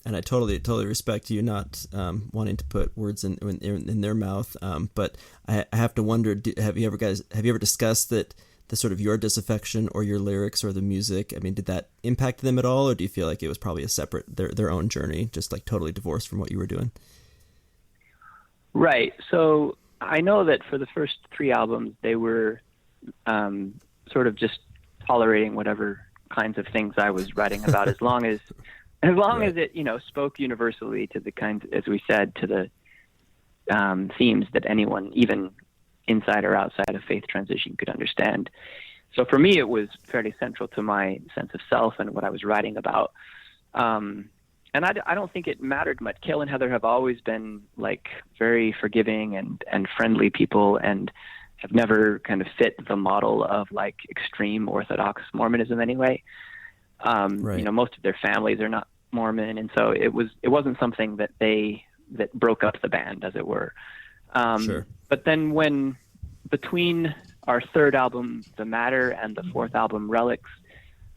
and I totally respect you not wanting to put words in their mouth. But I have to wonder, have you ever discussed that the sort of your disaffection or your lyrics or the music? I mean, did that impact them at all, or do you feel like it was probably a separate their own journey, just like totally divorced from what you were doing? Right. So I know that for the first 3 albums, they were sort of just tolerating whatever kinds of things I was writing about, as long as it, you know, spoke universally to the kinds, as we said, to the themes that anyone, even inside or outside of faith transition, could understand. So for me, it was fairly central to my sense of self and what I was writing about. And I don't think it mattered much. Cale and Heather have always been like very forgiving and friendly people, and have never kind of fit the model of like extreme Orthodox Mormonism anyway. Right. You know, most of their families are not Mormon, and so it wasn't something that broke up the band, as it were. Sure. But then when between our 3rd album, The Matter, and the 4th album, Relics,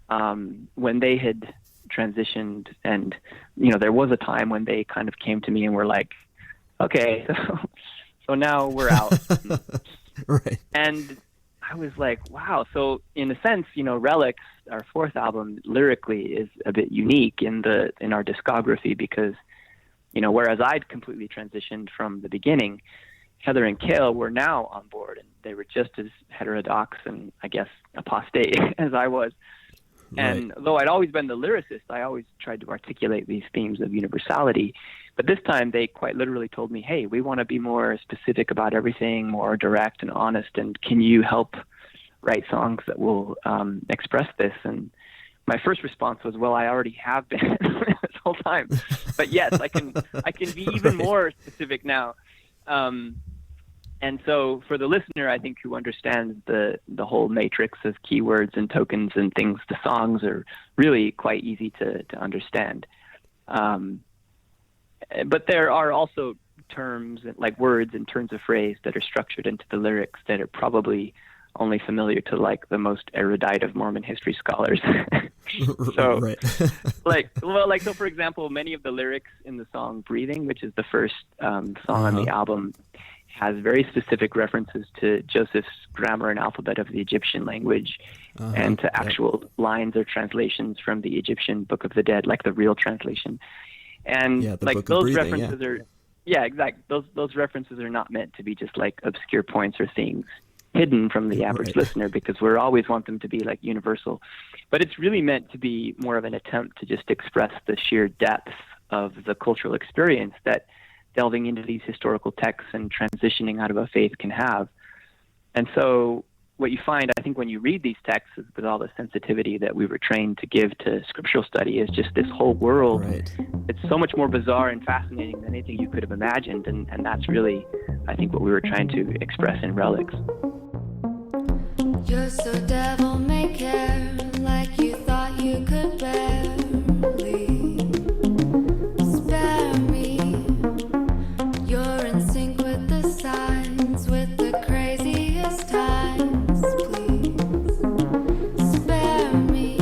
when they had transitioned, and you know, there was a time when they kind of came to me and were like, okay, so now we're out. Right. And I was like, wow. So in a sense, you know, Relics, our 4th album, lyrically is a bit unique in our discography, because, you know, whereas I'd completely transitioned from the beginning, Heather and Cale were now on board, and they were just as heterodox and, I guess, apostate as I was. And though I'd always been the lyricist, I always tried to articulate these themes of universality. But this time they quite literally told me, hey, we want to be more specific about everything, more direct and honest, and can you help write songs that will express this? And my first response was, well, I already have been this whole time. But yes, I can be even more specific now. And so for the listener, I think, who understands the whole matrix of keywords and tokens and things, the songs are really quite easy to understand. But there are also terms, like words and turns of phrase, that are structured into the lyrics that are probably only familiar to like the most erudite of Mormon history scholars. So, so for example, many of the lyrics in the song Breathing, which is the first song on the album, has very specific references to Joseph's grammar and alphabet of the Egyptian language, and to actual lines or translations from the Egyptian Book of the Dead, like the real translation. And like those references are, exactly. Those references are not meant to be just like obscure points or things hidden from the average listener, because we always want them to be like universal. But it's really meant to be more of an attempt to just express the sheer depth of the cultural experience that delving into these historical texts and transitioning out of a faith can have. And so what you find, I think, when you read these texts with all the sensitivity that we were trained to give to scriptural study, is just this whole world. It's so much more bizarre and fascinating than anything you could have imagined. And that's really, I think, what we were trying to express in Relics. You're so devil may care, like you thought you could barely spare me. You're in sync with the signs, with the craziest times. Please spare me.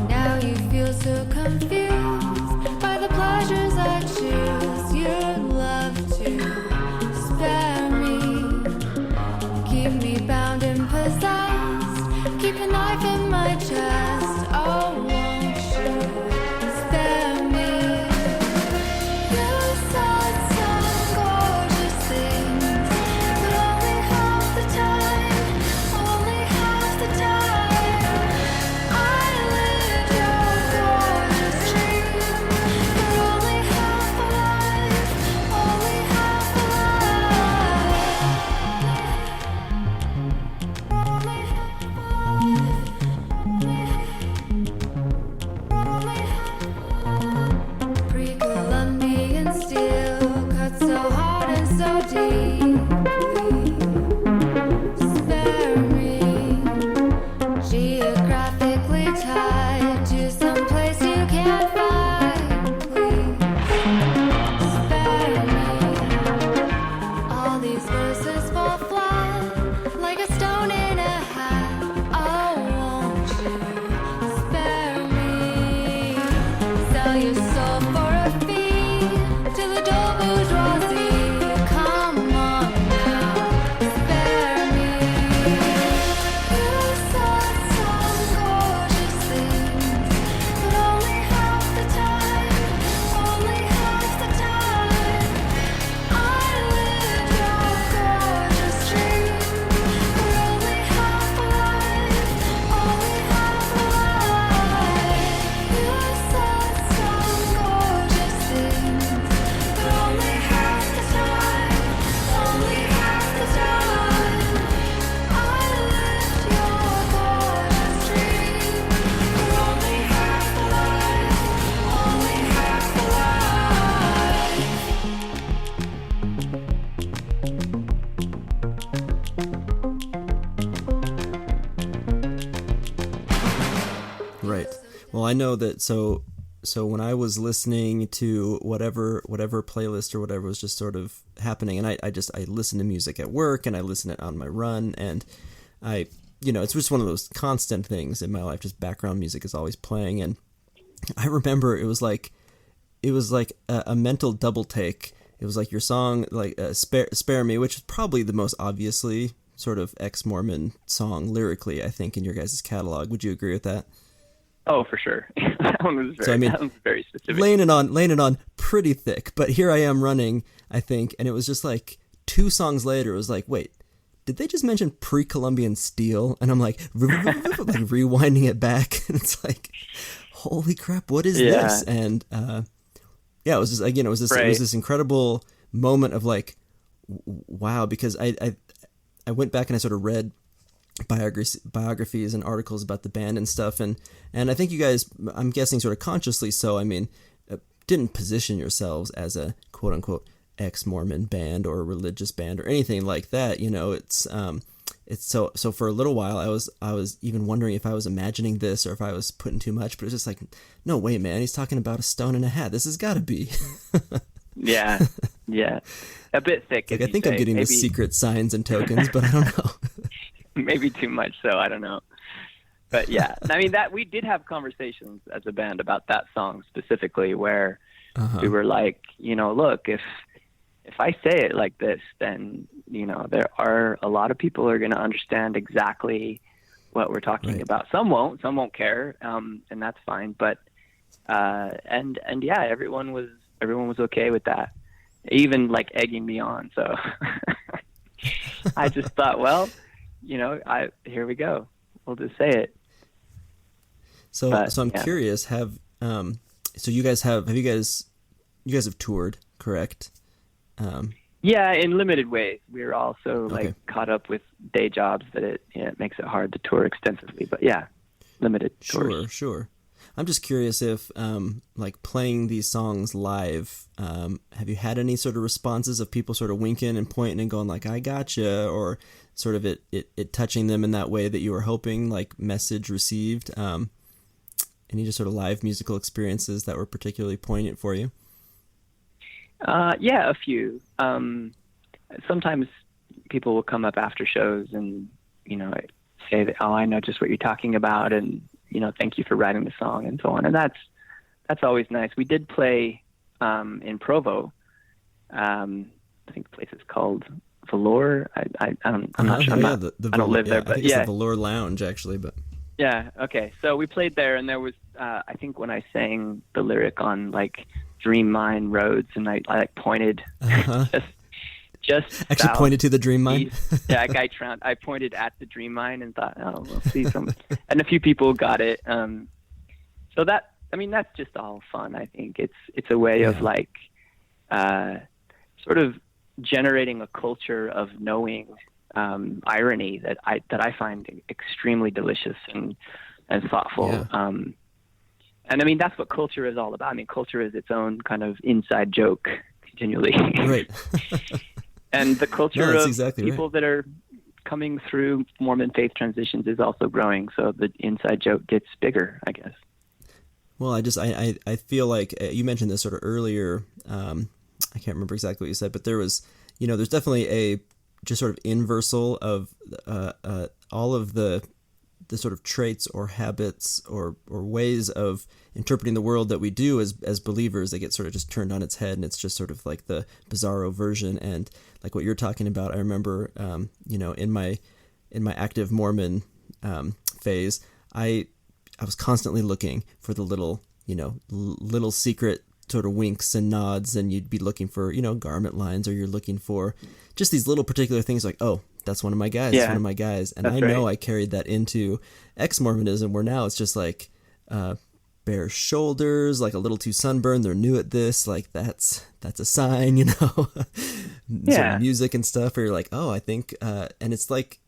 Now you feel so confused by the pleasures I choose. Your love to spare me. Keep me bound and possessed. Keep a knife in my chest. Oh, won't you spare me? You said some gorgeous things, but only half the time. Only half the time. I lived your gorgeous dream, but only half alive. Only half Pre-Columbian steel cut so hard and so deeply. Spare me. Geographically tied to some place you can't find. Please spare me. All these verses fall flat like a stone in a hat. Oh, won't you spare me? Sell your soul for a fee to the dull bourgeoisie. Come on now, spare me. You said some gorgeous things, but only half the time. Only half the time. I lived your I know that. So when I was listening to whatever playlist or whatever was just sort of happening, and I listen to music at work and I listen it on my run, and it's just one of those constant things in my life. Just background music is always playing, and I remember it was like a mental double take. It was like your song, like "Spare Me," which is probably the most obviously sort of ex-Mormon song lyrically, I think, in your guys' catalog. Would you agree with that? Oh, for sure. That one was very specific. Laying it on pretty thick. But here I am running, I think, and it was just like 2 songs later, it was like, wait, did they just mention pre-Columbian steel? And I'm like rewinding it back, and it's like, holy crap, what is this? And it was just, again, it was this incredible moment of like, wow, because I went back and I sort of read biographies and articles about the band and stuff, and I think you guys, I'm guessing sort of consciously so, I mean, didn't position yourselves as a quote unquote ex-Mormon band or a religious band or anything like that. It's so for a little while I was even wondering if I was imagining this or if I was putting too much, but it's just like, no, wait, man, he's talking about a stone and a hat. This has got to be. yeah, a bit thick. Like, I think I'm getting the secret signs and tokens, but I don't know. Maybe too much, so I don't know. But yeah, I mean, that we did have conversations as a band about that song specifically, where we were like, look, if I say it like this, then there are a lot of people who are going to understand exactly what we're talking about. Some won't care, and that's fine. But and yeah, everyone was okay with that, even like egging me on. So I just thought, well, here we go. We'll just say it. So I'm curious. You guys have toured, correct? Yeah, in limited ways. We're also caught up with day jobs that it makes it hard to tour extensively. But yeah, limited tours. Sure. I'm just curious if like playing these songs live, have you had any sort of responses of people sort of winking and pointing and going like, I gotcha, or sort of it touching them in that way that you were hoping, like message received? Any just sort of live musical experiences that were particularly poignant for you? Yeah, a few. Sometimes people will come up after shows and, say that, oh, I know just what you're talking about, and, thank you for writing the song and so on. And that's always nice. We did play in Provo. I think the place is called Velour. I'm not sure. I don't live there, but I think it's the Velour Lounge, actually. But yeah, okay. So we played there, and there was, I think when I sang the lyric on like Dream Mine roads, and I like pointed just actually pointed to the Dream Mine. Yeah, I pointed at the Dream Mine and thought, oh, we'll see some, and a few people got it. So that's just all fun. I think it's a way of like, sort of generating a culture of knowing irony that I find extremely delicious and thoughtful. Yeah. And I mean, that's what culture is all about. I mean, culture is its own kind of inside joke continually. Right. And the culture of people that are coming through Mormon faith transitions is also growing. So the inside joke gets bigger, I guess. Well, I feel like you mentioned this sort of earlier. I can't remember exactly what you said, but there was, there's definitely a just sort of inversal of all of the sort of traits or habits or ways of interpreting the world that we do as believers. They get sort of just turned on its head, and it's just sort of like the bizarro version. And like what you're talking about, I remember, in my active Mormon phase, I was constantly looking for the little secret sort of winks and nods, and you'd be looking for, garment lines, or you're looking for just these little particular things like, oh, that's one of my guys. Yeah, that's one of my guys. And I know I carried that into ex-Mormonism, where now it's just like bare shoulders, like a little too sunburned. They're new at this. Like that's a sign, sort of music and stuff, where you're like, oh, I think, and it's like,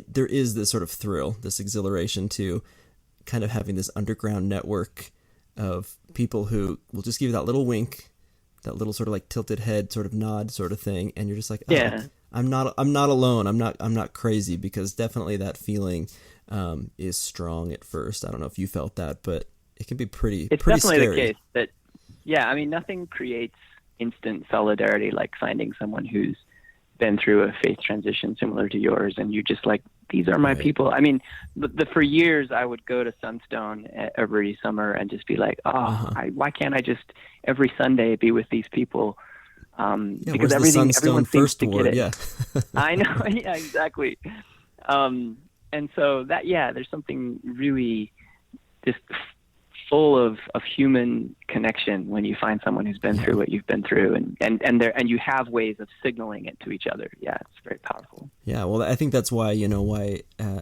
there is this sort of thrill, this exhilaration to kind of having this underground network of people who will just give you that little wink, that little sort of like tilted head sort of nod sort of thing, and you're just like, oh, yeah, I'm not alone. I'm not crazy, because definitely that feeling is strong at first. I don't know if you felt that, but it can be pretty It's pretty definitely scary. the case that, yeah, I mean, nothing creates instant solidarity like finding someone who's been through a faith transition similar to yours, and you just like, these are my Right. people. I mean, for years I would go to Sunstone every summer and just be like, why can't I just every Sunday be with these people? Yeah, Because where's the everyone Sunstone seems First to get Award? it. Yeah. I know, yeah, exactly. And so that, yeah, there's something really just full of human connection when you find someone who's been through what you've been through, and you have ways of signaling it to each other. Yeah, it's very powerful. Yeah, well, I think that's why,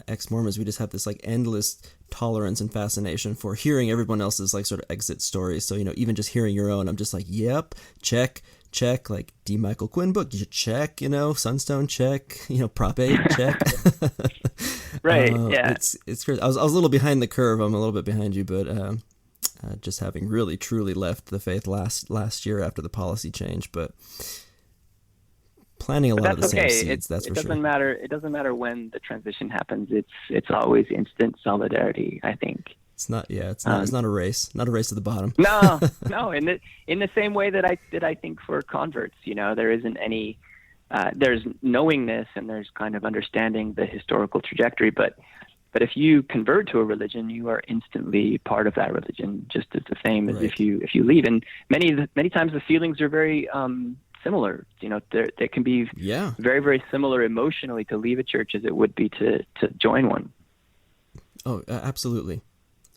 ex-Mormons, we just have this like endless tolerance and fascination for hearing everyone else's like sort of exit stories. So, even just hearing your own, I'm just like, yep, check, like D. Michael Quinn book, you check, Sunstone, check, Prop 8, check. Right, yeah. It's crazy. I was a little behind the curve. I'm a little bit behind you, but just having really truly left the faith last year after the policy change, but planting a lot of the same seeds. That's for sure. It doesn't matter when the transition happens. It's always instant solidarity, I think. It's not. Yeah, it's not. It's not a race. Not a race to the bottom. No. In the same way that I think for converts, there isn't any. There's knowingness and there's kind of understanding the historical trajectory, but if you convert to a religion, you are instantly part of that religion, just as the same as if you leave. And many times the feelings are very similar. They can be very, very similar emotionally to leave a church as it would be to join one. Oh, absolutely.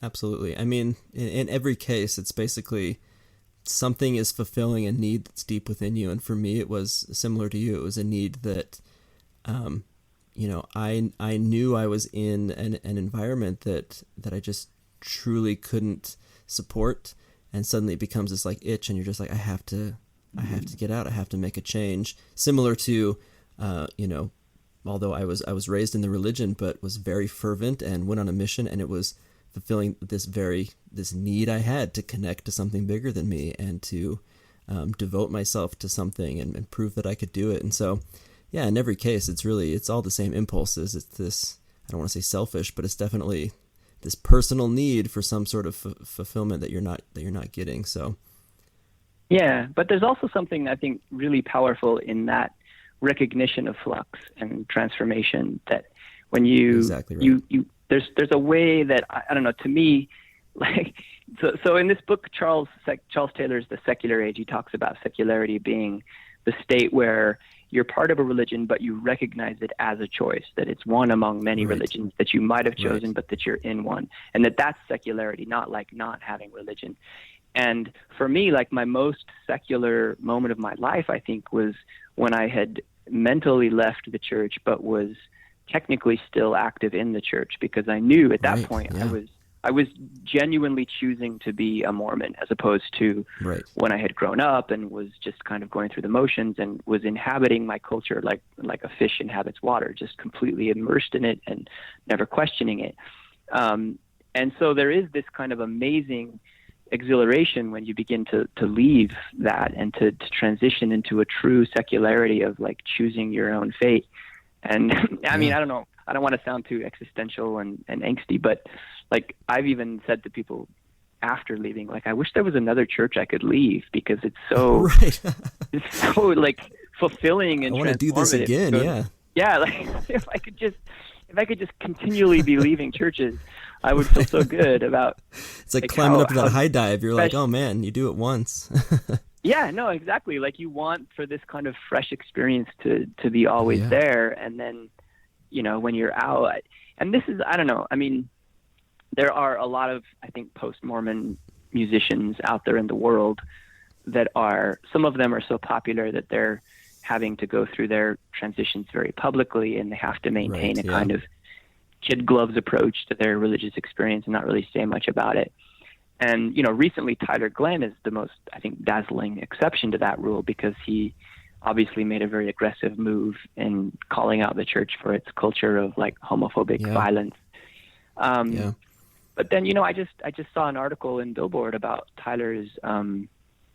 Absolutely. I mean, in every case, it's basically something is fulfilling a need that's deep within you. And for me, it was similar to you. It was a need that, I knew I was in an environment that I just truly couldn't support. And suddenly it becomes this like itch, and you're just like, I have to get out. I have to make a change. Similar to, although I was raised in the religion, but was very fervent and went on a mission, and it was fulfilling this need I had to connect to something bigger than me and to devote myself to something and prove that I could do it. And so, yeah, in every case, it's all the same impulses. It's this, I don't want to say selfish, but it's definitely this personal need for some sort of fulfillment that you're not getting. So, yeah, but there's also something I think really powerful in that recognition of flux and transformation, that when you exactly right. There's a way that I don't know, to me, like so in this book, Charles Taylor's The Secular Age, he talks about secularity being the state where you're part of a religion, but you recognize it as a choice, that it's one among many religions that you might have chosen, but that you're in one, and that's secularity, not like not having religion. And for me, like my most secular moment of my life, I think, was when I had mentally left the church, but was technically still active in the church, because I knew at that point I was genuinely choosing to be a Mormon, as opposed to when I had grown up and was just kind of going through the motions and was inhabiting my culture like a fish inhabits water, just completely immersed in it and never questioning it. And so there is this kind of amazing exhilaration when you begin to leave that and to transition into a true secularity of like choosing your own fate. And I mean, I don't know, I don't want to sound too existential and angsty, but like I've even said to people after leaving, like, I wish there was another church I could leave, because it's so it's so like fulfilling and I want to do this again. Like if I could just continually be leaving churches, I would feel so good about. It's like climbing up to that high dive. You're like, oh man, you do it once. Yeah, no, exactly. Like you want for this kind of fresh experience to be always there. And then, when you're out, and this is, I don't know, I mean, there are a lot of, I think, post-Mormon musicians out there in the world that some of them are so popular that they're having to go through their transitions very publicly, and they have to maintain a kind of kid gloves approach to their religious experience and not really say much about it. And, recently Tyler Glenn is the most, I think, dazzling exception to that rule, because he obviously made a very aggressive move in calling out the church for its culture of like homophobic violence. But then, I just saw an article in Billboard about Tyler's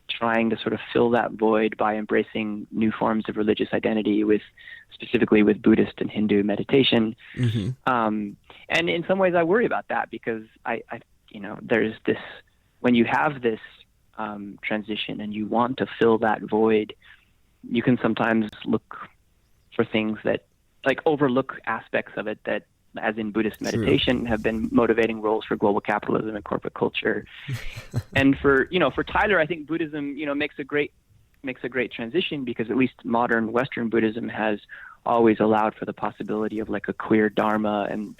trying to sort of fill that void by embracing new forms of religious identity, specifically with Buddhist and Hindu meditation. And in some ways I worry about that, because there's this, when you have this transition and you want to fill that void, you can sometimes look for things that, like, overlook aspects of it that, as in Buddhist meditation, have been motivating roles for global capitalism and corporate culture. And for Tyler, I think Buddhism, makes a great transition, because at least modern Western Buddhism has always allowed for the possibility of like a queer dharma and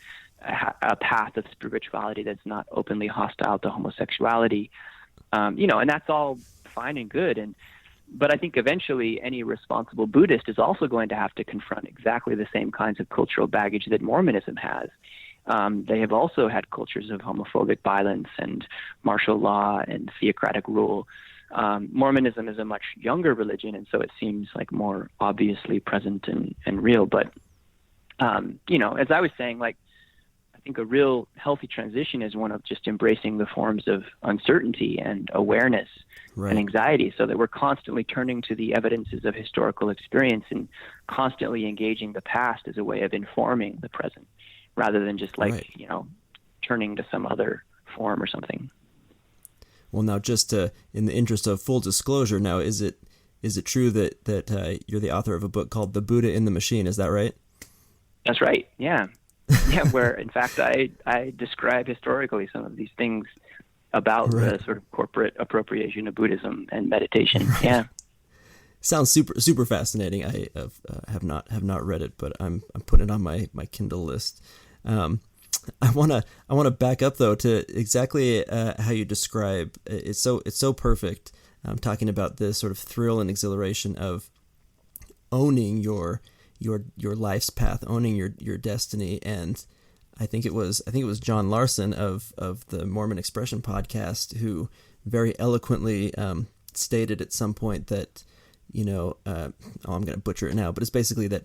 a path of spirituality that's not openly hostile to homosexuality. And that's all fine and good. But I think eventually any responsible Buddhist is also going to have to confront exactly the same kinds of cultural baggage that Mormonism has. They have also had cultures of homophobic violence and martial law and theocratic rule. Mormonism is a much younger religion, and so it seems like more obviously present and real. But, as I was saying, like, I think a real healthy transition is one of just embracing the forms of uncertainty and awareness and anxiety, so that we're constantly turning to the evidences of historical experience and constantly engaging the past as a way of informing the present, rather than just turning to some other form or something. Well, now, just in the interest of full disclosure, now, is it true that you're the author of a book called The Buddha in the Machine? Is that right? That's right. Yeah. Yeah, where in fact I describe historically some of these things about the sort of corporate appropriation of Buddhism and meditation. Right. Yeah. Sounds super fascinating. I have not read it, but I'm putting it on my Kindle list. I wanna back up though to exactly how you describe it's so perfect. I'm talking about this sort of thrill and exhilaration of owning your life's path, owning your destiny. And I think it was John Larson of the Mormon Expression podcast who very eloquently stated at some point that, I'm going to butcher it now, but it's basically that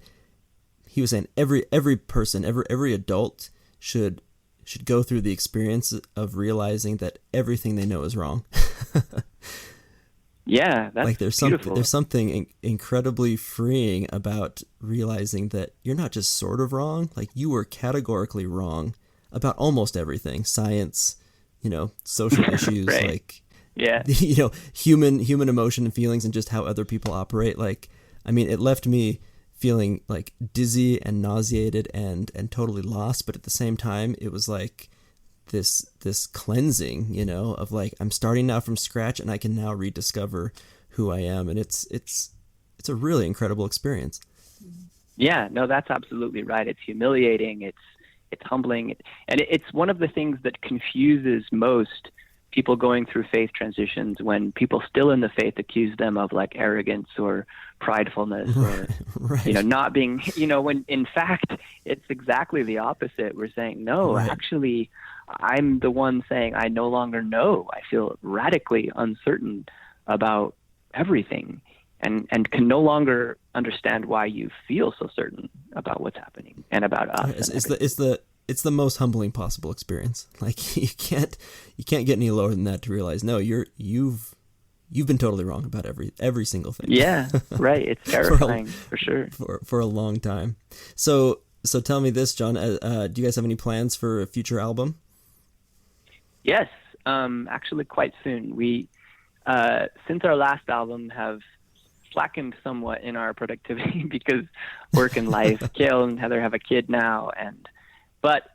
he was saying every person, every adult should go through the experience of realizing that everything they know is wrong. Yeah, that's like there's something incredibly freeing about realizing that you're not just sort of wrong, like you were categorically wrong about almost everything. Science, social issues, like human emotion and feelings, and just how other people operate. Like, I mean, it left me feeling like dizzy and nauseated and totally lost, but at the same time it was like this cleansing, of like, I'm starting now from scratch and I can now rediscover who I am. And it's a really incredible experience. Yeah, no, that's absolutely right. It's humiliating. It's humbling. And it's one of the things that confuses most people going through faith transitions, when people still in the faith accuse them of like arrogance or pridefulness or, not being, when in fact it's exactly the opposite. We're saying, no, actually, I'm the one saying I no longer know. I feel radically uncertain about everything and can no longer understand why you feel so certain about what's happening and about us. It's the most humbling possible experience. Like you can't get any lower than that to realize, no, you've been totally wrong about every single thing. Yeah, right. It's terrifying for sure. For a long time. So tell me this, John, do you guys have any plans for a future album? Yes, actually quite soon. We, since our last album, have slackened somewhat in our productivity because work and life. Kale and Heather have a kid now, but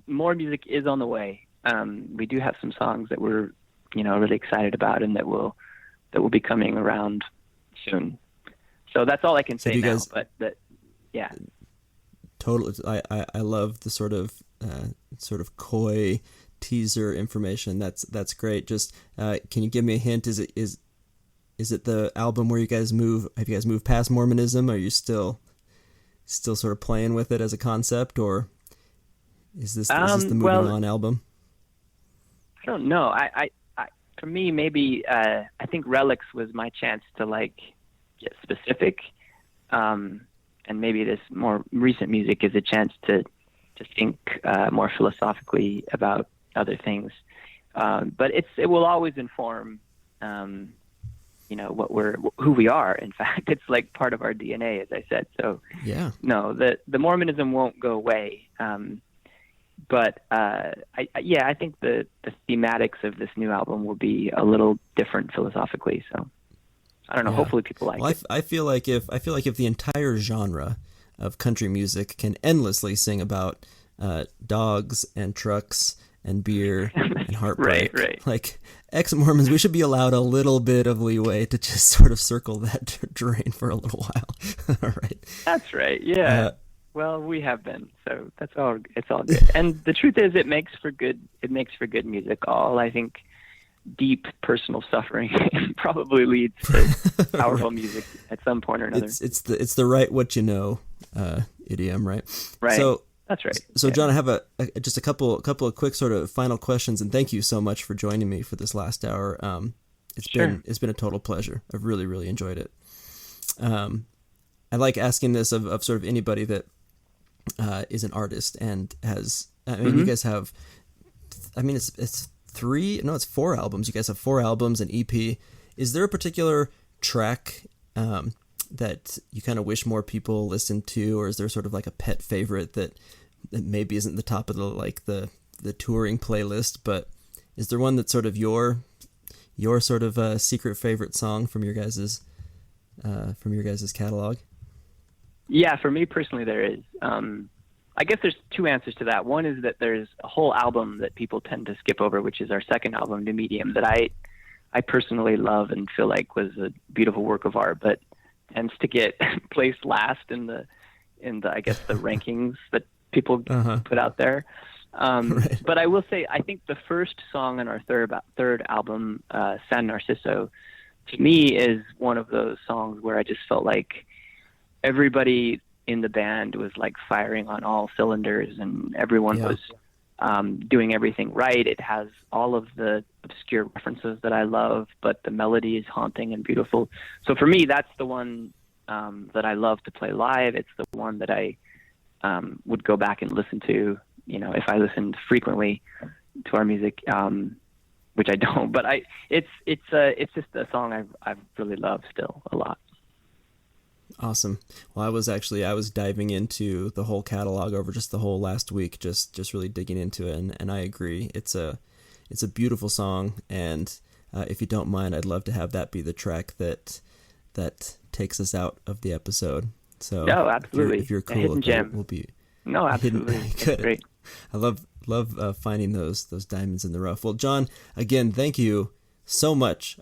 more music is on the way. We do have some songs that we're, really excited about and that will be coming around soon. So that's all I can say now. But yeah. Totally, I love the sort of coy teaser information. That's great. Just can you give me a hint? Is it the album where you guys move? Have you guys moved past Mormonism? Are you still sort of playing with it as a concept, or is this the moving on album? I don't know. I for me, maybe I think Relics was my chance to like get specific, and maybe this more recent music is a chance to think more philosophically about other things. But it will always inform, who we are. In fact, it's like part of our DNA, as I said. So yeah, no, the Mormonism won't go away. But I think the thematics of this new album will be a little different philosophically. So I don't know. Yeah. Hopefully people like it. I feel like if the entire genre of country music can endlessly sing about dogs and trucks and beer and heartbreak, Right. like ex-Mormons, we should be allowed a little bit of leeway to just sort of circle that drain for a little while. All right. That's right. Yeah. Well, we have been, so that's all. It's all good. And the truth is, it makes for good music. All, I think, deep personal suffering probably leads to powerful music at some point or another. It's the right what you know idiom, right? Right. So that's right. So Yeah. John, I have just a couple of quick sort of final questions, and thank you so much for joining me for this last hour. It's been a total pleasure. I've really enjoyed it. I like asking this of sort of anybody that is an artist and has. I mean, you guys have. I mean, it's 4 albums. You guys have 4 albums, an EP. Is there a particular track that you kind of wish more people listened to, or is there sort of like a pet favorite that maybe isn't the top of the touring playlist, but is there one that's sort of your sort of secret favorite song from your guys's catalog? Yeah, for me personally, there is. I guess there's 2 answers to that. One is that there's a whole album that people tend to skip over, which is our second album, New Medium, that I personally love and feel like was a beautiful work of art, but tends to get placed last in the I guess the rankings that people put out there. Right. But I will say, I think the first song on our third album, San Narciso, to me is one of those songs where I just felt like everybody in the band was like firing on all cylinders, and everyone was doing everything right. It has all of the obscure references that I love, but the melody is haunting and beautiful. So for me, that's the one that I love to play live. It's the one that I would go back and listen to, if I listened frequently to our music, which I don't. But it's just a song I've really loved still a lot. Awesome. Well, I was diving into the whole catalog over just the whole last week, just really digging into it, and I agree. It's a beautiful song, and if you don't mind, I'd love to have that be the track that takes us out of the episode. So no, absolutely. If you're a hidden cool, gem. we'll be no, absolutely. That's great. I love finding those diamonds in the rough. Well, John, again, thank you so much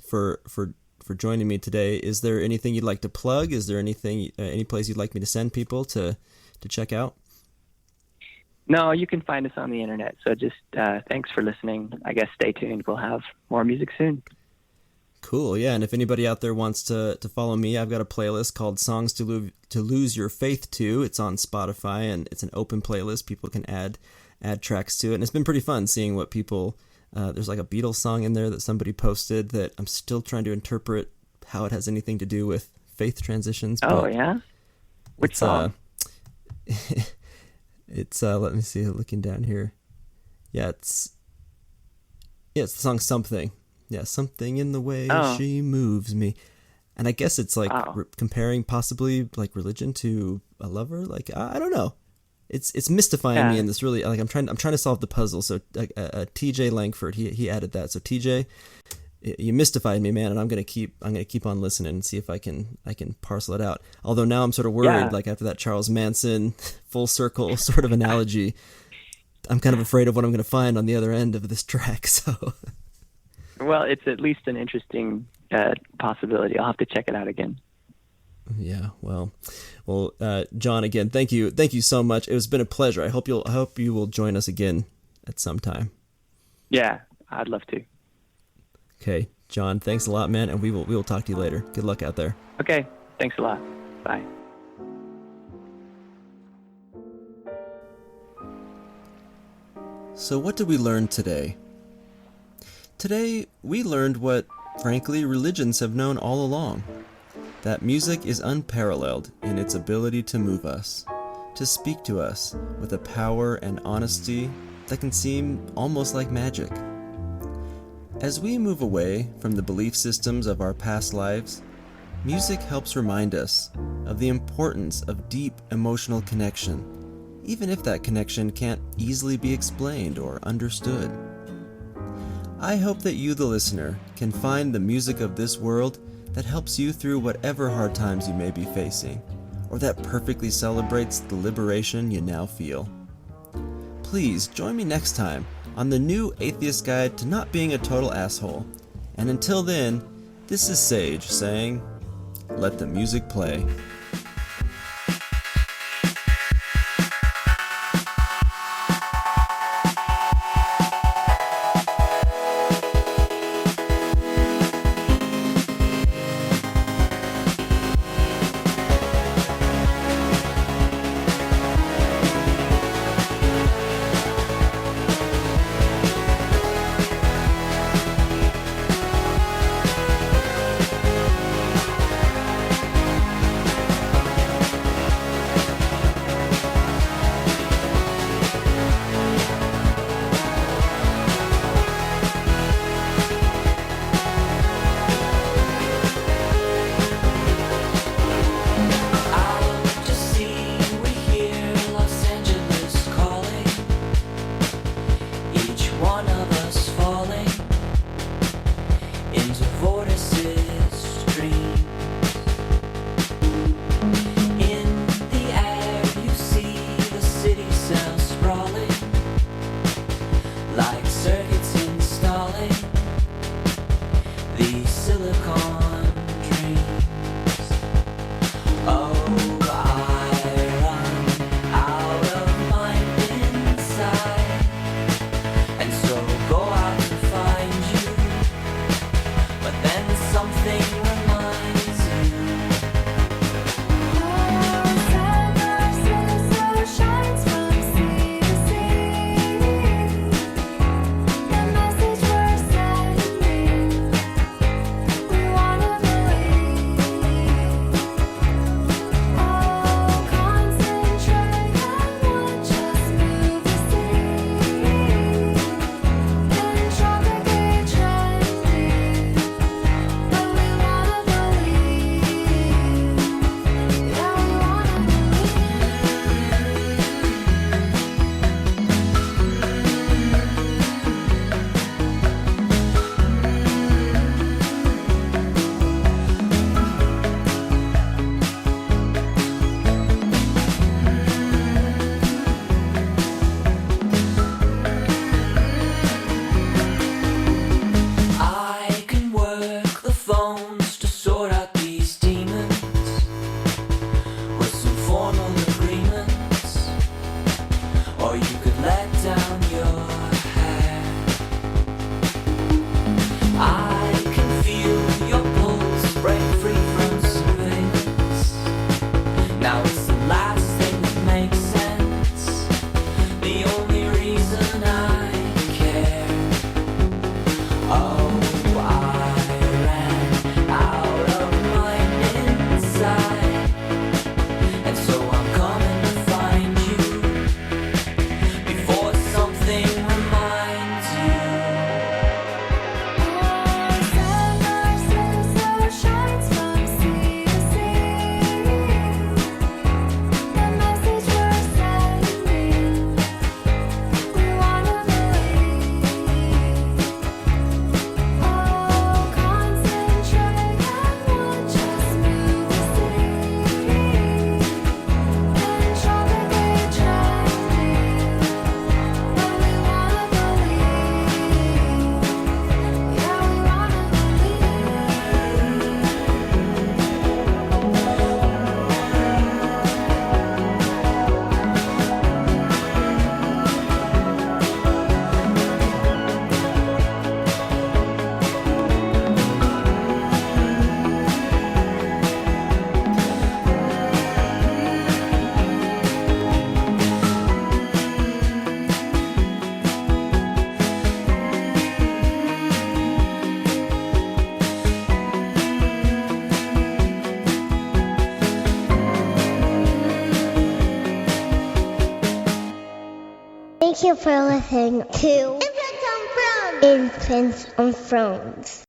for joining me today. Is there anything you'd like to plug? Is there anything, any place you'd like me to send people to check out? No, you can find us on the internet. So just thanks for listening. I guess stay tuned. We'll have more music soon. Cool, yeah. And if anybody out there wants to follow me, I've got a playlist called Songs to Lose Your Faith To. It's on Spotify, and it's an open playlist. People can add tracks to it, and it's been pretty fun seeing what people. There's like a Beatles song in there that somebody posted that I'm still trying to interpret how it has anything to do with faith transitions. Oh, yeah? Which song? It's let me see, looking down here. Yeah, it's the song Something. Yeah, something in the way she moves me. And I guess it's like comparing possibly like religion to a lover. Like, I don't know. It's mystifying me in this really, like I'm trying to solve the puzzle. So TJ Langford, he added that. So TJ, you mystified me, man, and I'm gonna keep on listening and see if I can parcel it out. Although now I'm sort of worried, like after that Charles Manson full circle sort of analogy, I'm kind of afraid of what I'm gonna find on the other end of this track. So, well, it's at least an interesting possibility. I'll have to check it out again. Yeah, well, John, again, thank you so much. It's been a pleasure. I hope you will join us again at some time. Yeah, I'd love to. Okay, John, thanks a lot, man, and we will talk to you later. Good luck out there. Okay, thanks a lot. Bye. So what did we learn today? Today, we learned what, frankly, religions have known all along. That music is unparalleled in its ability to move us, to speak to us with a power and honesty that can seem almost like magic. As we move away from the belief systems of our past lives, music helps remind us of the importance of deep emotional connection, even if that connection can't easily be explained or understood. I hope that you, the listener, can find the music of this world that helps you through whatever hard times you may be facing, or that perfectly celebrates the liberation you now feel. Please join me next time on the new Atheist Guide to Not Being a Total Asshole. And until then, this is Sage saying, let the music play. Thank you for listening to Infants on Thrones.